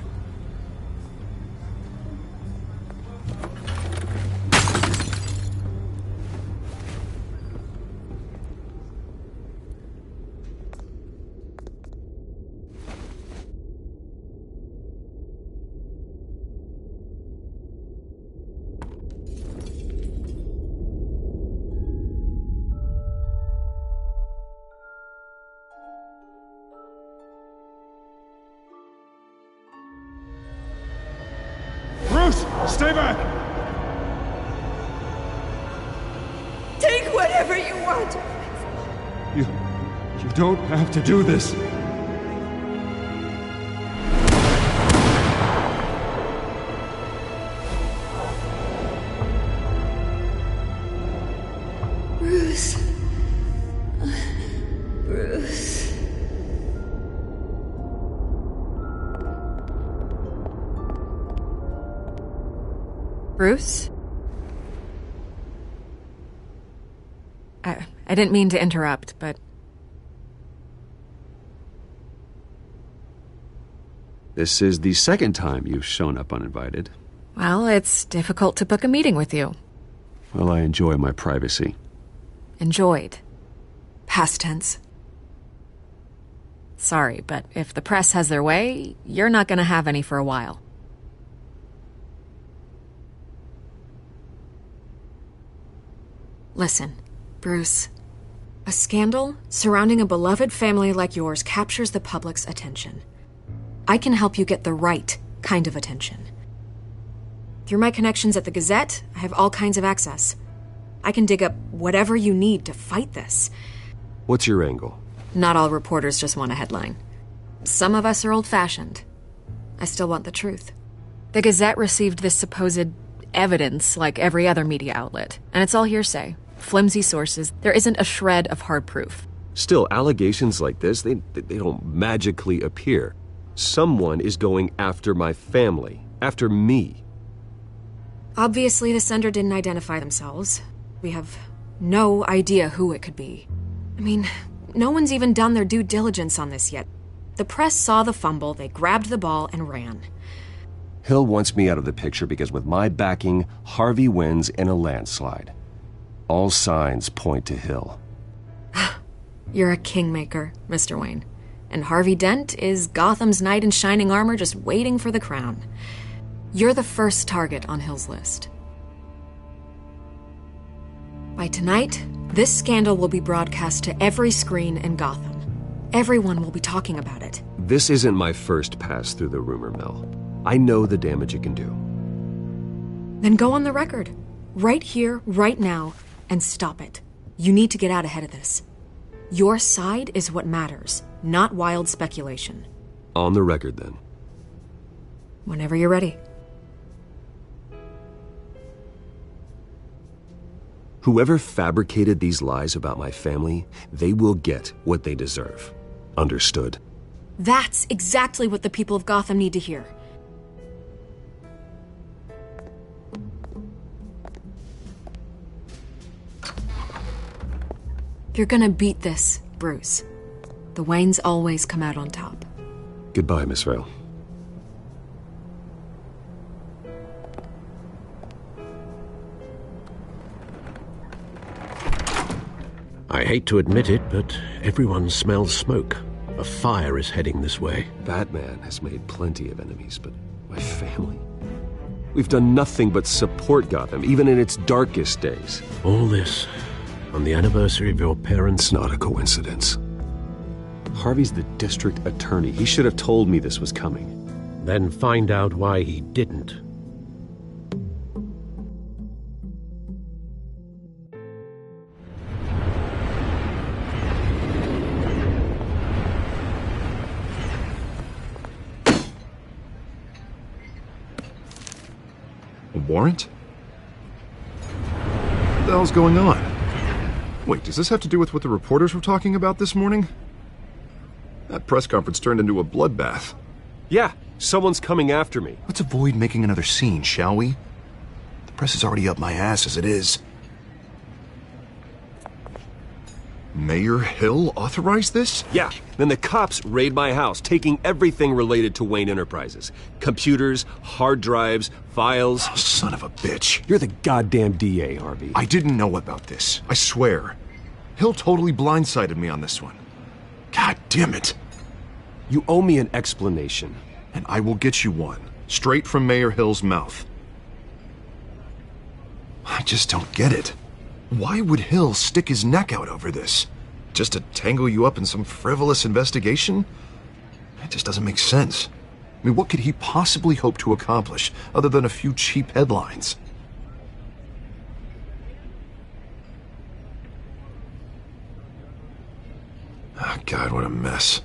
Stay back! Take whatever you want. You don't have to do this. Bruce. Bruce. Bruce? I didn't mean to interrupt, but... This is the second time you've shown up uninvited. Well, it's difficult to book a meeting with you. Well, I enjoy my privacy. Enjoyed. Past tense. Sorry, but if the press has their way, you're not gonna have any for a while. Listen, Bruce. A scandal surrounding a beloved family like yours captures the public's attention. I can help you get the right kind of attention. Through my connections at the Gazette, I have all kinds of access. I can dig up whatever you need to fight this. What's your angle? Not all reporters just want a headline. Some of us are old-fashioned. I still want the truth. The Gazette received this supposed evidence like every other media outlet, and it's all hearsay. Flimsy sources. There isn't a shred of hard proof. Still, allegations like this, they don't magically appear. Someone is going after my family, after me. Obviously, the sender didn't identify themselves. We have no idea who it could be. I mean, no one's even done their due diligence on this yet. The press saw the fumble, they grabbed the ball and ran. Hill wants me out of the picture because with my backing, Harvey wins in a landslide. All signs point to Hill. You're a kingmaker, Mr. Wayne. And Harvey Dent is Gotham's knight in shining armor just waiting for the crown. You're the first target on Hill's list. By tonight, this scandal will be broadcast to every screen in Gotham. Everyone will be talking about it. This isn't my first pass through the rumor mill. I know the damage it can do. Then go on the record. Right here, right now, and stop it. You need to get out ahead of this. Your side is what matters, not wild speculation. On the record, then. Whenever you're ready. Whoever fabricated these lies about my family, they will get what they deserve. Understood? That's exactly what the people of Gotham need to hear. You're gonna beat this, Bruce. The Waynes always come out on top. Goodbye, Miss Vale. I hate to admit it, but everyone smells smoke. A fire is heading this way. Batman has made plenty of enemies, but my family... We've done nothing but support Gotham, even in its darkest days. All this on the anniversary of your parents'... It's not a coincidence. Harvey's the district attorney. He should have told me this was coming. Then find out why he didn't. A warrant? What the hell's going on? Wait, does this have to do with what the reporters were talking about this morning? That press conference turned into a bloodbath. Yeah, someone's coming after me. Let's avoid making another scene, shall we? The press is already up my ass as it is. Mayor Hill authorized this? Yeah, then the cops raid my house, taking everything related to Wayne Enterprises. Computers, hard drives, files. Oh, son of a bitch. You're the goddamn DA, Harvey. I didn't know about this. I swear. Hill totally blindsided me on this one. God damn it. You owe me an explanation. And I will get you one. Straight from Mayor Hill's mouth. I just don't get it. Why would Hill stick his neck out over this? Just to tangle you up in some frivolous investigation? It just doesn't make sense. I mean, what could he possibly hope to accomplish other than a few cheap headlines? Oh, God, what a mess.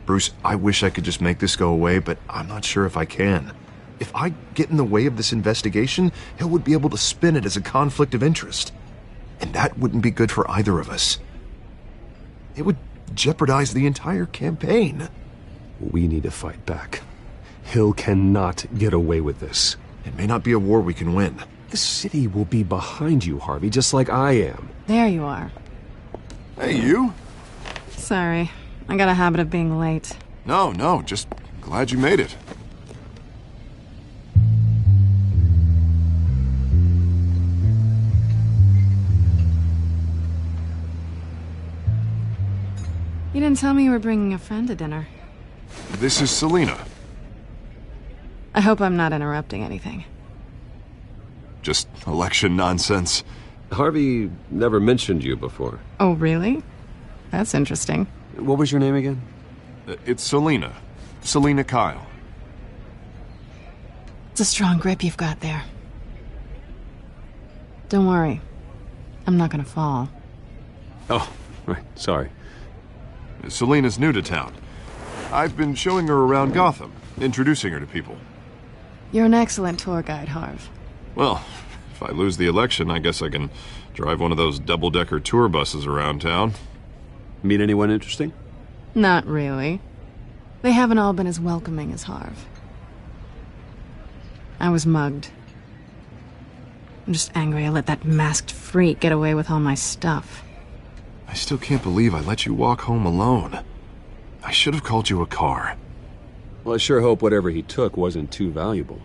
Bruce, I wish I could just make this go away, but I'm not sure if I can. If I get in the way of this investigation, Hill would be able to spin it as a conflict of interest. And that wouldn't be good for either of us. It would jeopardize the entire campaign. We need to fight back. Hill cannot get away with this. It may not be a war we can win. The city will be behind you, Harvey, just like I am. There you are. Hey, you? Sorry. I got a habit of being late. No, just glad you made it. You didn't tell me you were bringing a friend to dinner. This is Selina. I hope I'm not interrupting anything. Just election nonsense. Harvey never mentioned you before. Oh, really? That's interesting. What was your name again? It's Selina. Selina Kyle. It's a strong grip you've got there. Don't worry. I'm not gonna fall. Oh, right. Sorry. Selina's new to town. I've been showing her around Gotham, introducing her to people. You're an excellent tour guide, Harv. Well, if I lose the election, I guess I can drive one of those double-decker tour buses around town. Meet anyone interesting? Not really. They haven't all been as welcoming as Harv. I was mugged. I'm just angry I let that masked freak get away with all my stuff. I still can't believe I let you walk home alone. I should have called you a car. Well, I sure hope whatever he took wasn't too valuable.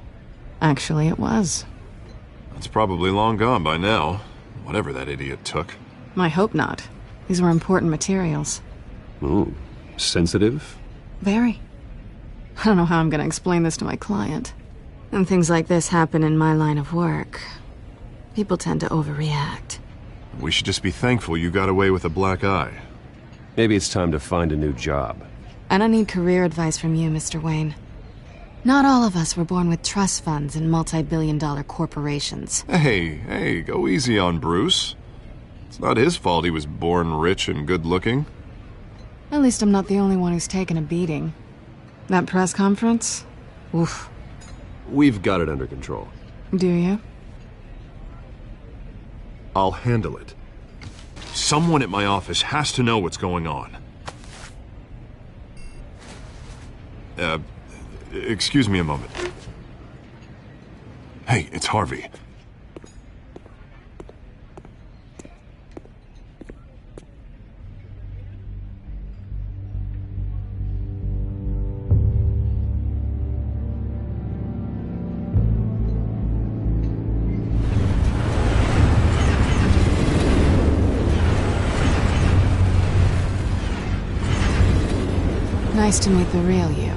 Actually, it was. It's probably long gone by now, whatever that idiot took. I hope not. These were important materials. Ooh, sensitive? Very. I don't know how I'm gonna explain this to my client. When things like this happen in my line of work, people tend to overreact. We should just be thankful you got away with a black eye. Maybe it's time to find a new job. I don't need career advice from you, Mr. Wayne. Not all of us were born with trust funds and multi-billion-dollar corporations. Hey, go easy on Bruce. It's not his fault he was born rich and good-looking. At least I'm not the only one who's taken a beating. That press conference? Oof. We've got it under control. Do you? I'll handle it. Someone at my office has to know what's going on. Excuse me a moment. Hey, it's Harvey. Nice to meet the real you.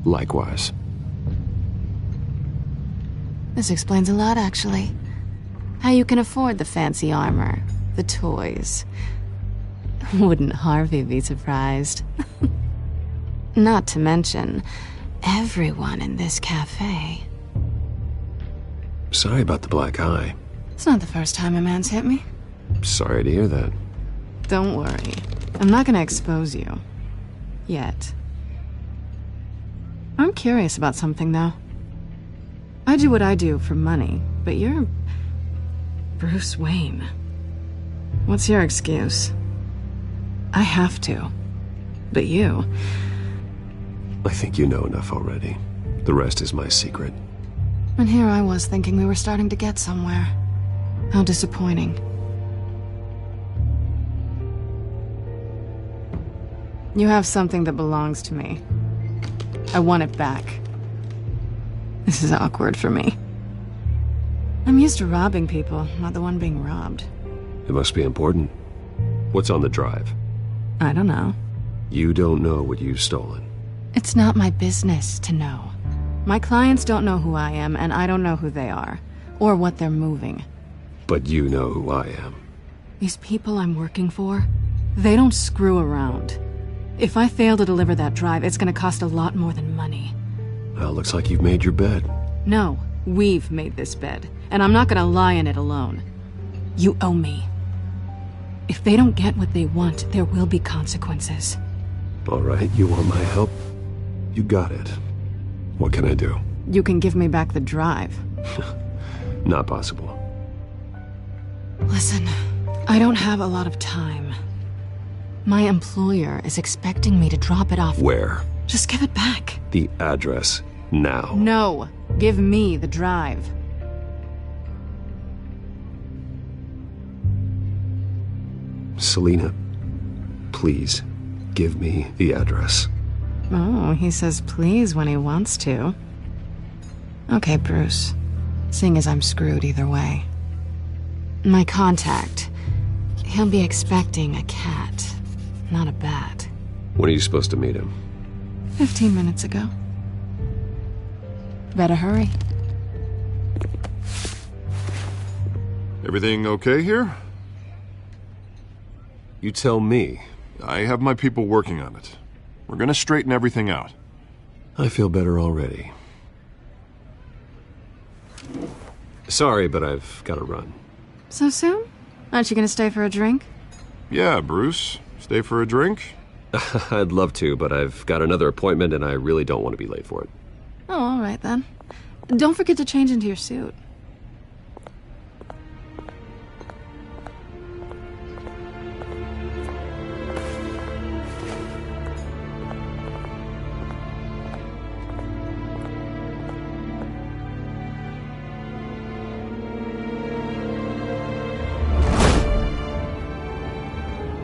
Likewise. This explains a lot, actually. How you can afford the fancy armor, the toys. Wouldn't Harvey be surprised? Not to mention, everyone in this cafe. Sorry about the black eye. It's not the first time a man's hit me. Sorry to hear that. Don't worry. I'm not gonna expose you. Yet. I'm curious about something, though. I do what I do for money, but you're Bruce Wayne. What's your excuse? I have to. But you... I think you know enough already. The rest is my secret. And here I was thinking we were starting to get somewhere. How disappointing. You have something that belongs to me. I want it back. This is awkward for me. I'm used to robbing people, not the one being robbed. It must be important. What's on the drive? I don't know. You don't know what you've stolen. It's not my business to know. My clients don't know who I am, and I don't know who they are, or what they're moving. But you know who I am. These people I'm working for, they don't screw around. If I fail to deliver that drive, it's gonna cost a lot more than money. Well, looks like you've made your bed. No, we've made this bed, and I'm not gonna lie in it alone. You owe me. If they don't get what they want, there will be consequences. All right, you want my help? You got it. What can I do? You can give me back the drive. Not possible. Listen, I don't have a lot of time. My employer is expecting me to drop it off... Where? Just give it back. The address, now. No. Give me the drive. Selina, please, give me the address. Oh, he says please when he wants to. Okay, Bruce. Seeing as I'm screwed either way. My contact. He'll be expecting a cat, not a bat. When are you supposed to meet him? 15 minutes ago. Better hurry. Everything okay here? You tell me. I have my people working on it. We're gonna straighten everything out. I feel better already. Sorry, but I've got to run. So soon? Aren't you gonna stay for a drink? Yeah, Bruce. Stay for a drink? I'd love to, but I've got another appointment and I really don't want to be late for it. Oh, all right then. Don't forget to change into your suit.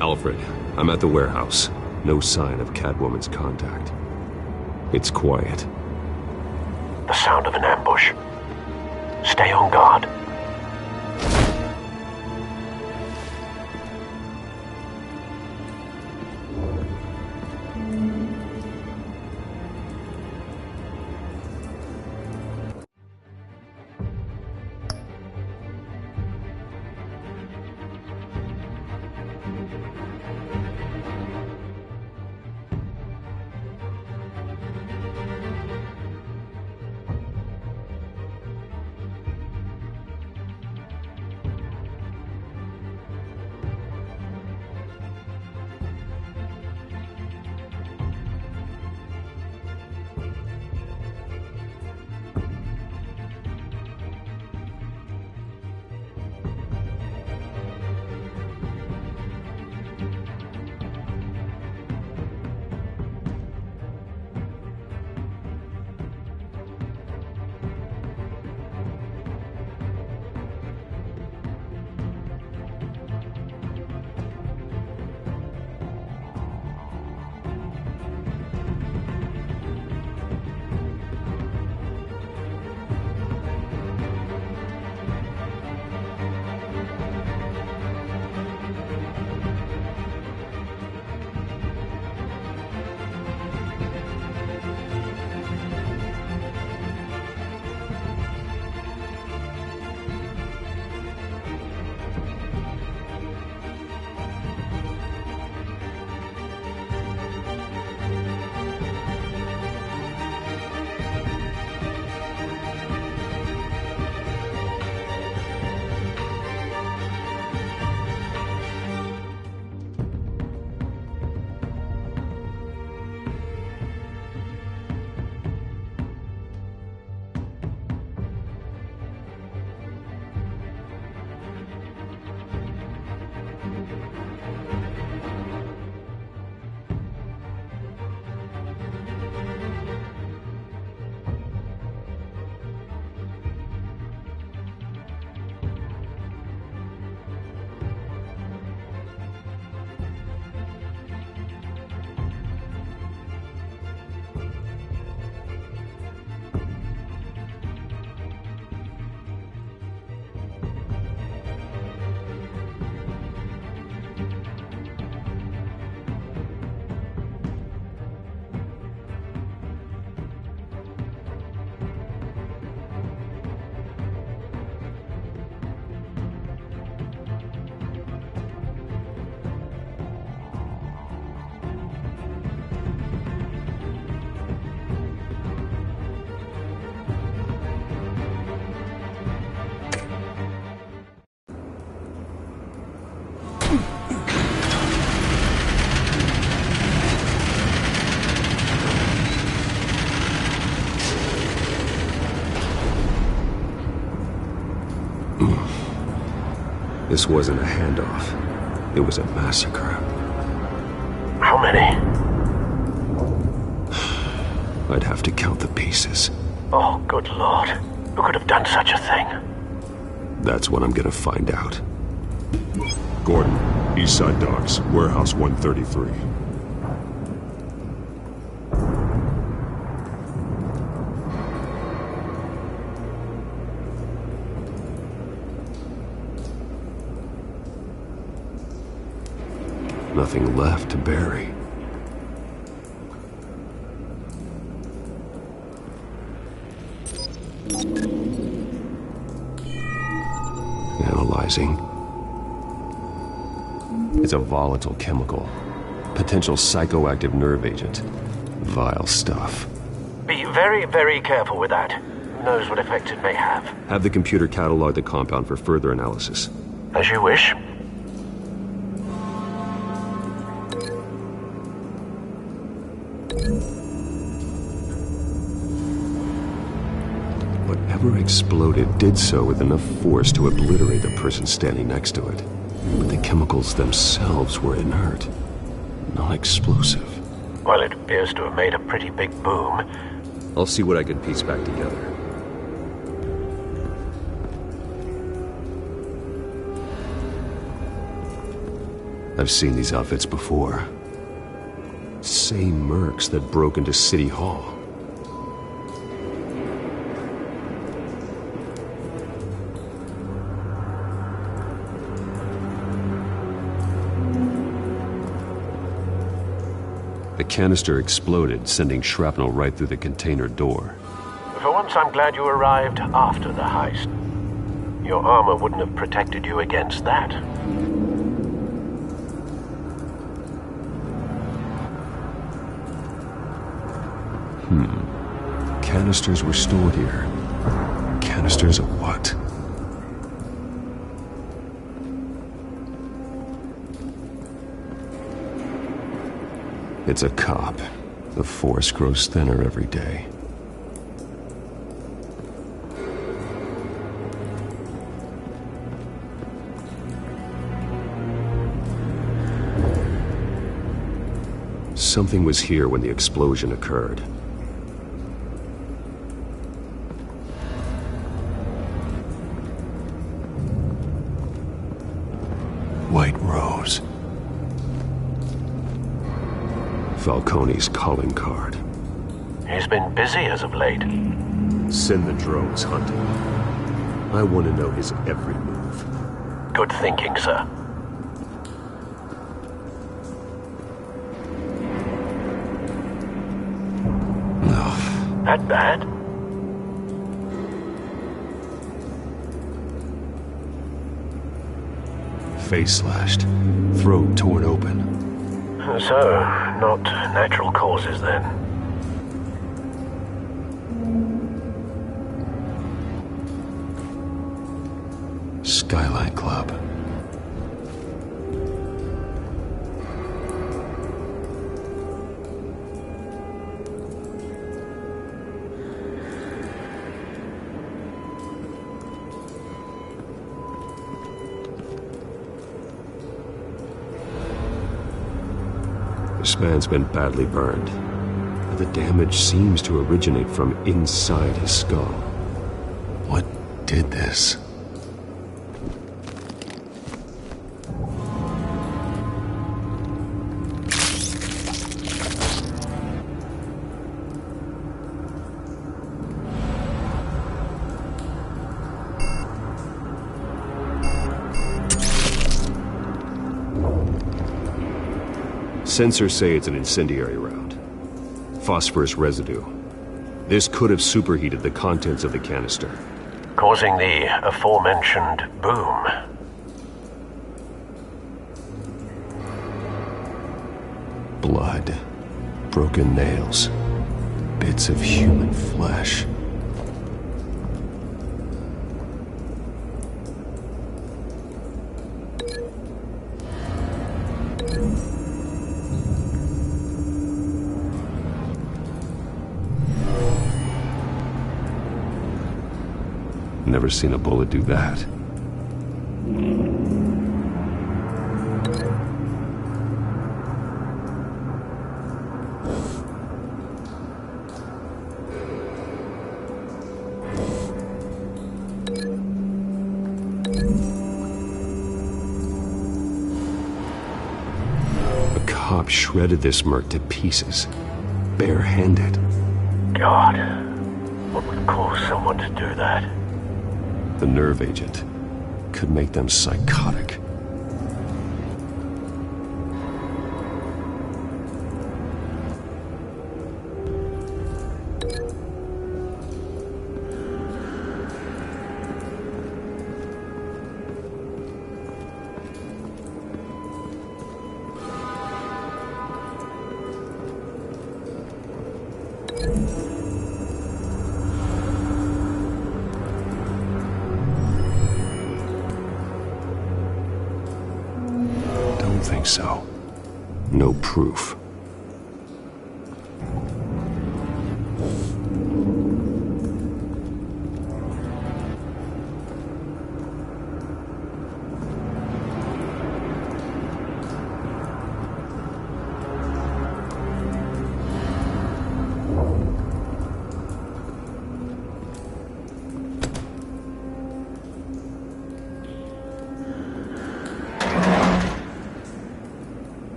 Alfred, I'm at the warehouse. No sign of Catwoman's contact. It's quiet. The sound of an ambush. Stay on guard. This wasn't a handoff. It was a massacre. How many? I'd have to count the pieces. Oh, good Lord. Who could have done such a thing? That's what I'm gonna find out. Gordon, Eastside Docks, Warehouse 133. Nothing left to bury. Analyzing. It's a volatile chemical. Potential psychoactive nerve agent. Vile stuff. Be very, very careful with that. Who knows what effect it may have. Have the computer catalog the compound for further analysis. As you wish. Whatever exploded did so with enough force to obliterate the person standing next to it. But the chemicals themselves were inert, non-explosive. Well, it appears to have made a pretty big boom. I'll see what I can piece back together. I've seen these outfits before. Same mercs that broke into City Hall. The canister exploded, sending shrapnel right through the container door. For once, I'm glad you arrived after the heist. Your armor wouldn't have protected you against that. Canisters were stored here. Canisters of what? It's a cop. The force grows thinner every day. Something was here when the explosion occurred. White Rose. Falcone's calling card. He's been busy as of late. Send the drones hunting. I want to know his every move. Good thinking, sir. No. That bad? Face slashed. Throat torn open. So, not natural causes then. Skyline Club. This man's been badly burned. The damage seems to originate from inside his skull. What did this? Sensors say it's an incendiary round. Phosphorus residue. This could have superheated the contents of the canister, causing the aforementioned boom. Blood. Broken nails. Bits of human flesh. Never seen a bullet do that. cop shredded this merc to pieces, barehanded. God, what would cause someone to do that? The nerve agent could make them psychotic. Don't think so. No proof.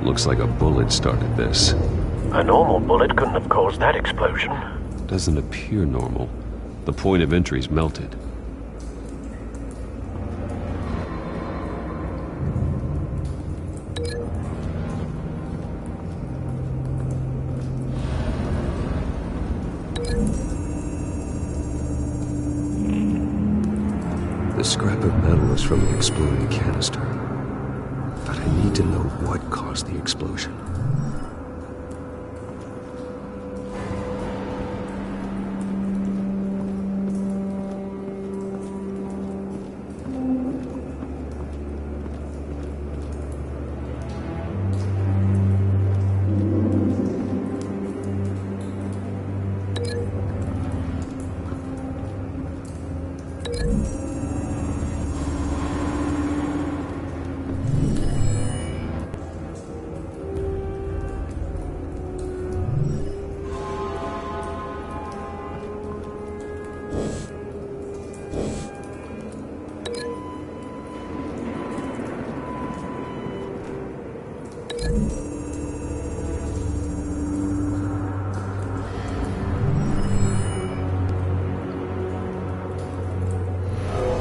Looks like a bullet started this. A normal bullet couldn't have caused that explosion. Doesn't appear normal. The point of entry's melted. The scrap of metal is from an exploding canister. But I need to know what caused the explosion.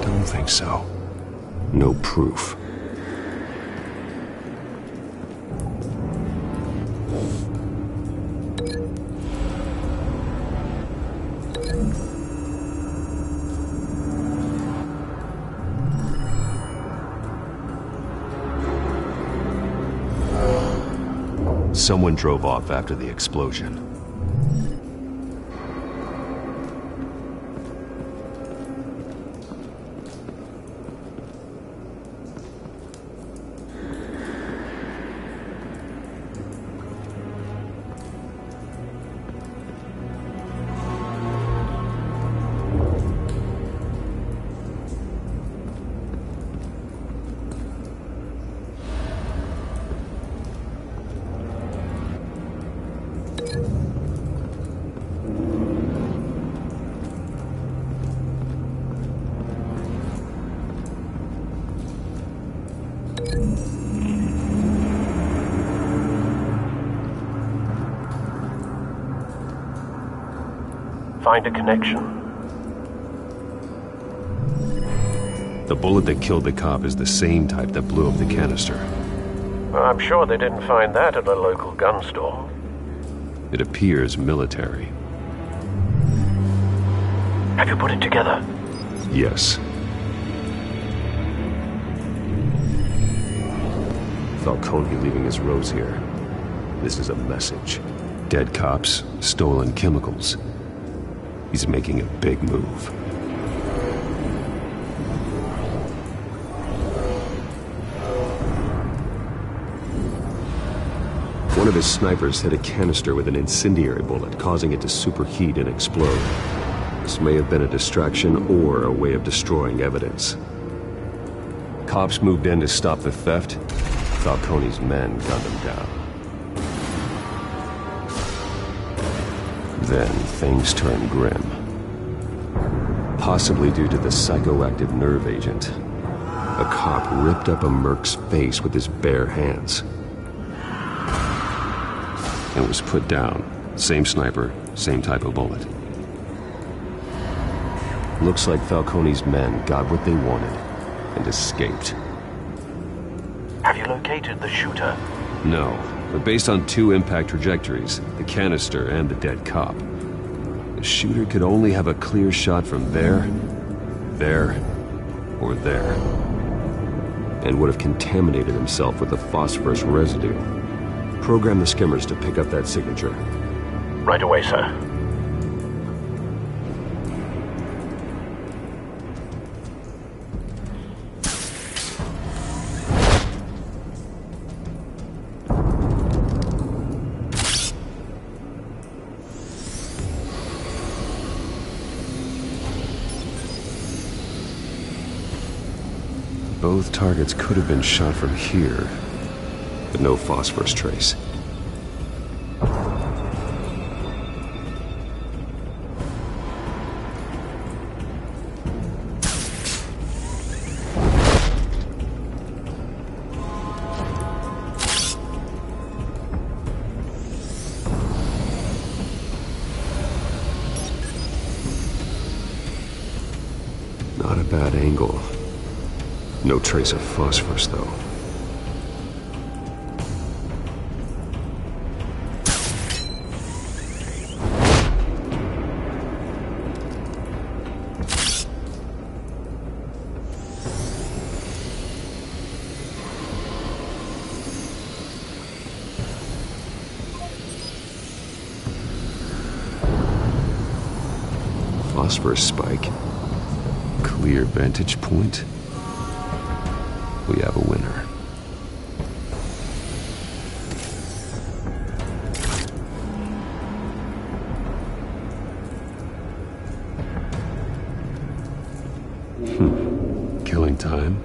Don't think so. No proof. Someone drove off after the explosion. Find a connection. The bullet that killed the cop is the same type that blew up the canister. Well, I'm sure they didn't find that at a local gun store. It appears military. Have you put it together? Yes. Falcone leaving his rose here. This is a message. Dead cops, stolen chemicals. He's making a big move. One of his snipers hit a canister with an incendiary bullet, causing it to superheat and explode. This may have been a distraction or a way of destroying evidence. Cops moved in to stop the theft. Falcone's men gunned him down. Then things turned grim. possibly due to the psychoactive nerve agent. A cop ripped up a merc's face with his bare hands and was put down. Same sniper, same type of bullet. Looks like Falcone's men got what they wanted and escaped. Have you located the shooter? No, but based on 2 impact trajectories, the canister and the dead cop, the shooter could only have a clear shot from there, or there, and would have contaminated himself with the phosphorus residue. Program the skimmers to pick up that signature. Right away, sir. Both targets could have been shot from here, but no phosphorus trace. Not a bad angle. No trace of phosphorus, though. Phosphorus spike. Clear vantage point. We have a winner. Killing time.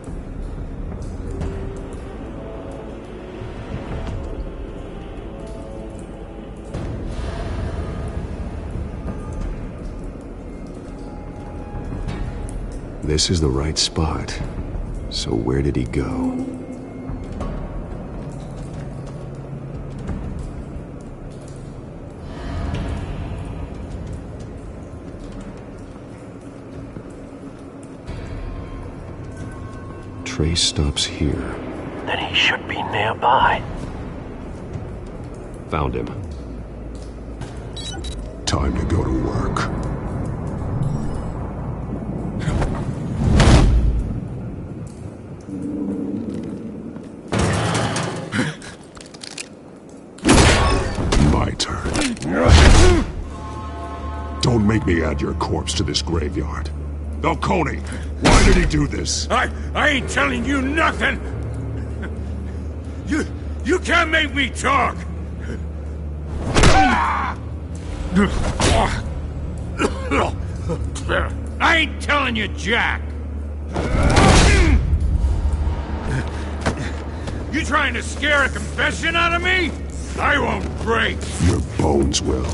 This is the right spot. So where did he go? Trace stops here. Then he should be nearby. Found him. Time to go to work. Don't make me add your corpse to this graveyard. Falcone, why did he do this? I ain't telling you nothing! You can't make me talk! I ain't telling you jack! You trying to scare a confession out of me? I won't break! Your bones will.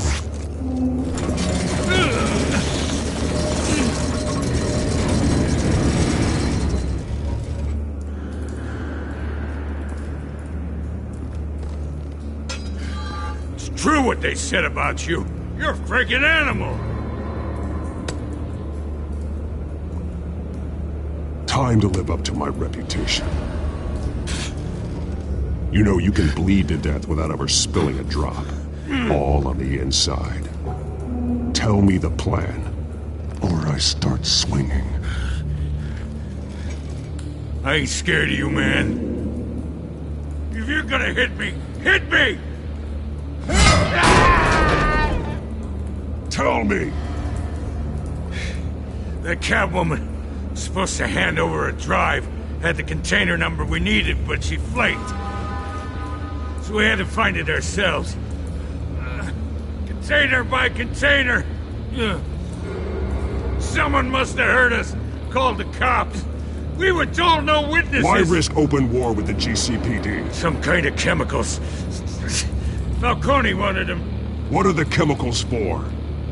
It's true what they said about you. You're a freaking animal. Time to live up to my reputation. You know you can bleed to death without ever spilling a drop. All on the inside. Tell me the plan, or I start swinging. I ain't scared of you, man. If you're gonna hit me, hit me! Tell me! That Catwoman was supposed to hand over a drive, had the container number we needed, but she flaked. So we had to find it ourselves. Container by container. Someone must have heard us, called the cops. We were told no witnesses. Why risk open war with the GCPD? Some kind of chemicals. Falcone wanted them. What are the chemicals for?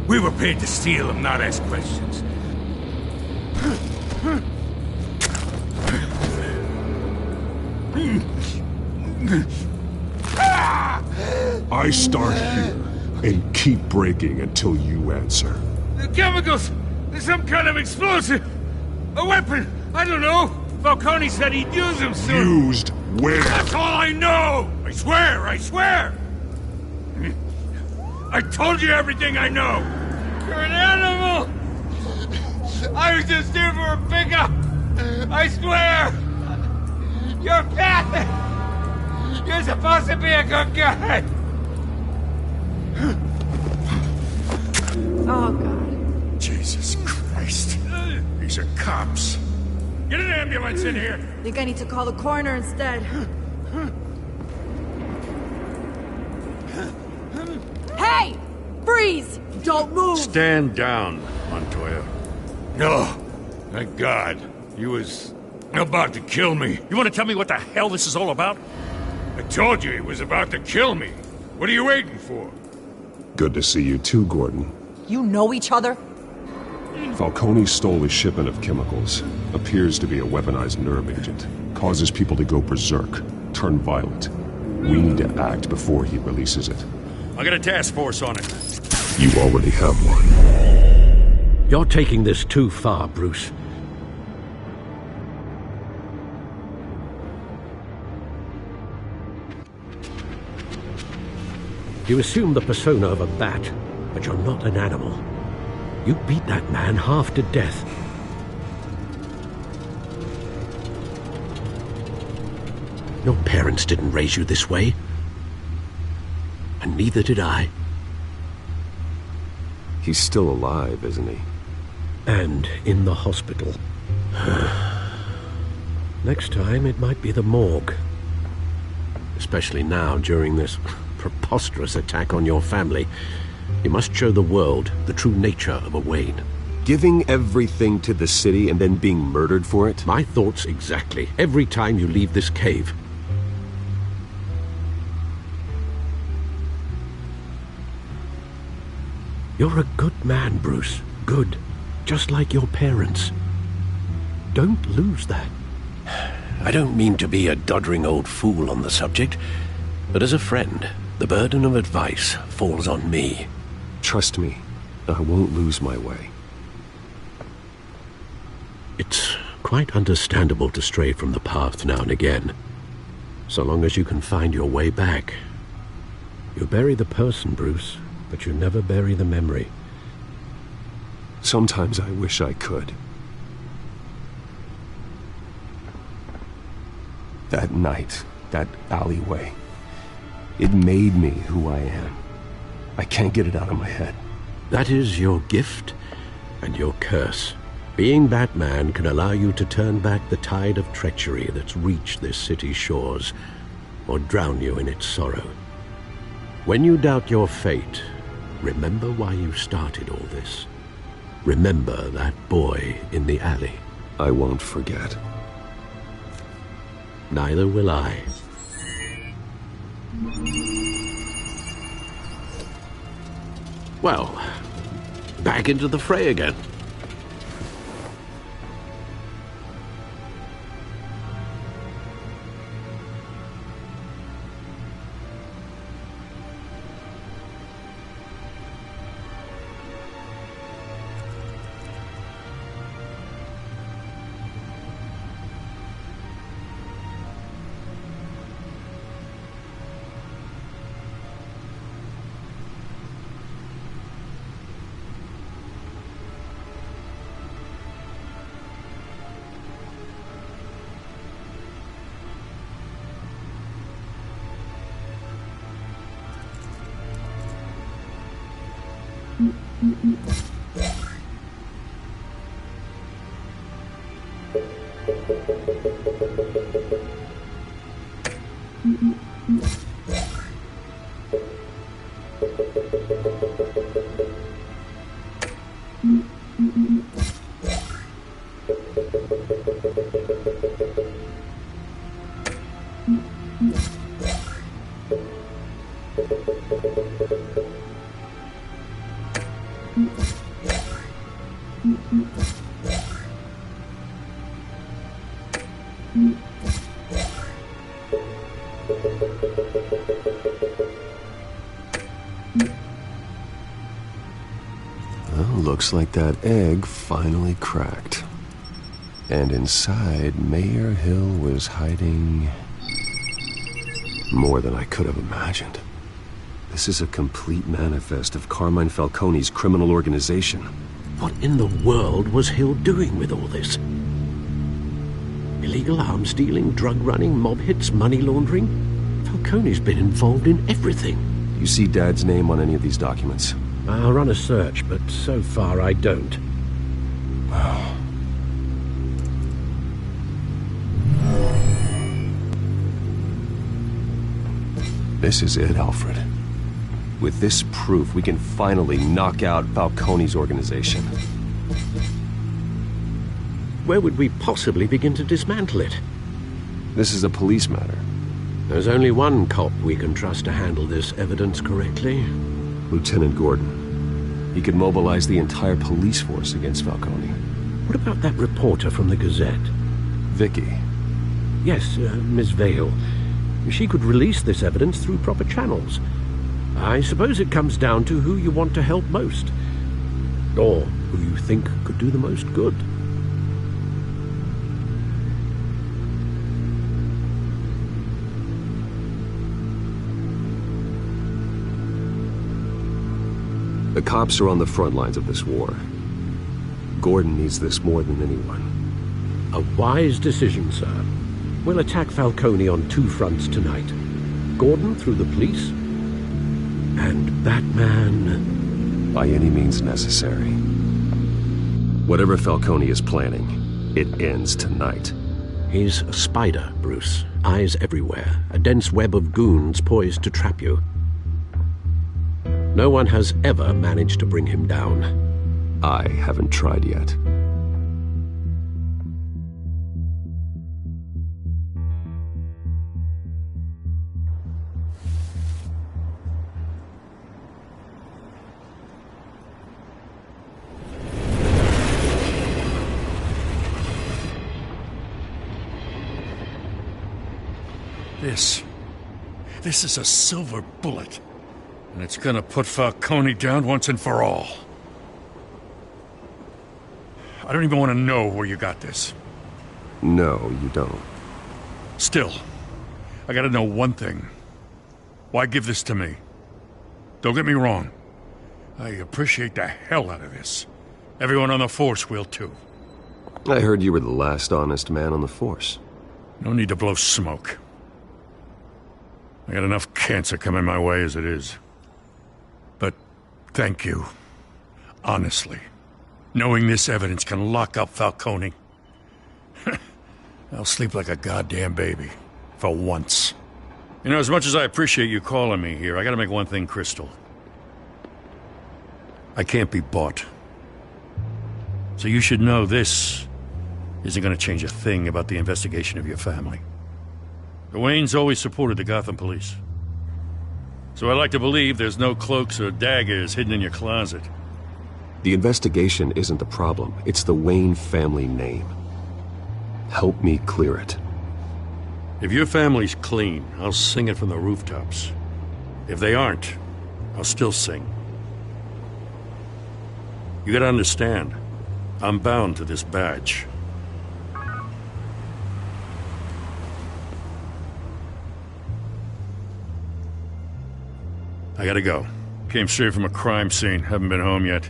We were paid to steal them, not ask questions. I start here and keep breaking until you answer. The chemicals! There's some kind of explosive! A weapon! I don't know! Falcone said he'd use them soon! Used where? That's all I know! I swear! I swear! I told you everything I know! You're an animal! I was just here for a pickup! I swear! You're Catholic! You're supposed to be a good guy! Oh, God. Jesus Christ. These are cops. Get an ambulance in here! Think I need to call the coroner instead. Hey! Freeze! Don't move! Stand down, Montoya. No. Thank God. He was about to kill me. You want to tell me what the hell this is all about? I told you he was about to kill me. What are you waiting for? Good to see you too, Gordon. You know each other? Falcone stole a shipment of chemicals. Appears to be a weaponized nerve agent. Causes people to go berserk, turn violent. We need to act before he releases it. I got a task force on it. You already have one. You're taking this too far, Bruce. You assume the persona of a bat, but you're not an animal. You beat that man half to death. Your parents didn't raise you this way. And neither did I. He's still alive, isn't he? And in the hospital. Next time, it might be the morgue. Especially now, during this preposterous attack on your family. You must show the world the true nature of a Wayne. Giving everything to the city and then being murdered for it? My thoughts exactly. Every time you leave this cave. You're a good man, Bruce. Good. Just like your parents. Don't lose that. I don't mean to be a doddering old fool on the subject, but as a friend, the burden of advice falls on me. Trust me, I won't lose my way. It's quite understandable to stray from the path now and again, so long as you can find your way back. You bury the person, Bruce, but you never bury the memory. Sometimes I wish I could. That night, that alleyway, it made me who I am. I can't get it out of my head. That is your gift and your curse. Being Batman can allow you to turn back the tide of treachery that's reached this city's shores, or drown you in its sorrow. When you doubt your fate, remember why you started all this. Remember that boy in the alley. I won't forget. Neither will I. Well, back into the fray again. Well, looks like that egg finally cracked. And inside, Mayor Hill was hiding more than I could have imagined. This is a complete manifest of Carmine Falcone's criminal organization. What in the world was Hill doing with all this? Illegal arms dealing, drug running, mob hits, money laundering? Falcone's been involved in everything. You see Dad's name on any of these documents? I'll run a search, but so far I don't. This is it, Alfred. With this proof, we can finally knock out Falcone's organization. Where would we possibly begin to dismantle it? This is a police matter. There's only one cop we can trust to handle this evidence correctly. Lieutenant Gordon. He could mobilize the entire police force against Falcone. What about that reporter from the Gazette? Vicky. Yes, Miss Vale. She could release this evidence through proper channels. I suppose it comes down to who you want to help most. Or who you think could do the most good. The cops are on the front lines of this war. Gordon needs this more than anyone. A wise decision, sir. We'll attack Falcone on two fronts tonight. Gordon through the police, and Batman... by any means necessary. Whatever Falcone is planning, it ends tonight. He's a spider, Bruce. Eyes everywhere. A dense web of goons poised to trap you. No one has ever managed to bring him down. I haven't tried yet. This is a silver bullet. And it's gonna put Falcone down once and for all. I don't even want to know where you got this. No, you don't. Still, I gotta know one thing. Why give this to me? Don't get me wrong. I appreciate the hell out of this. Everyone on the force will too. I heard you were the last honest man on the force. No need to blow smoke. I got enough cancer coming my way as it is. But thank you. Honestly. Knowing this evidence can lock up Falcone. I'll sleep like a goddamn baby. For once. You know, as much as I appreciate you calling me here, I gotta make one thing crystal. I can't be bought. So you should know this isn't gonna change a thing about the investigation of your family. The Waynes always supported the Gotham police. So I like to believe there's no cloaks or daggers hidden in your closet. The investigation isn't the problem. It's the Wayne family name. Help me clear it. If your family's clean, I'll sing it from the rooftops. If they aren't, I'll still sing. You gotta understand, I'm bound to this badge. I gotta go. Came straight from a crime scene. Haven't been home yet.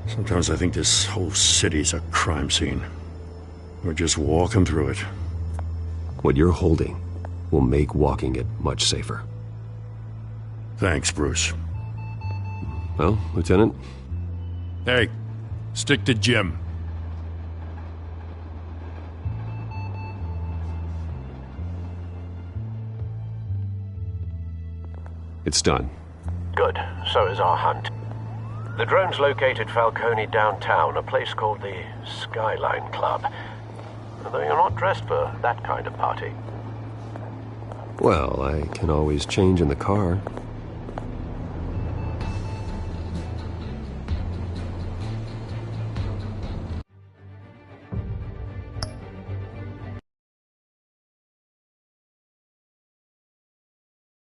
Sometimes I think this whole city's a crime scene. We're just walking through it. What you're holding will make walking it much safer. Thanks, Bruce. Well, Lieutenant? Hey, stick to Jim. It's done. Good. So is our hunt. The drones located Falcone downtown, a place called the Skyline Club. Although you're not dressed for that kind of party. Well, I can always change in the car.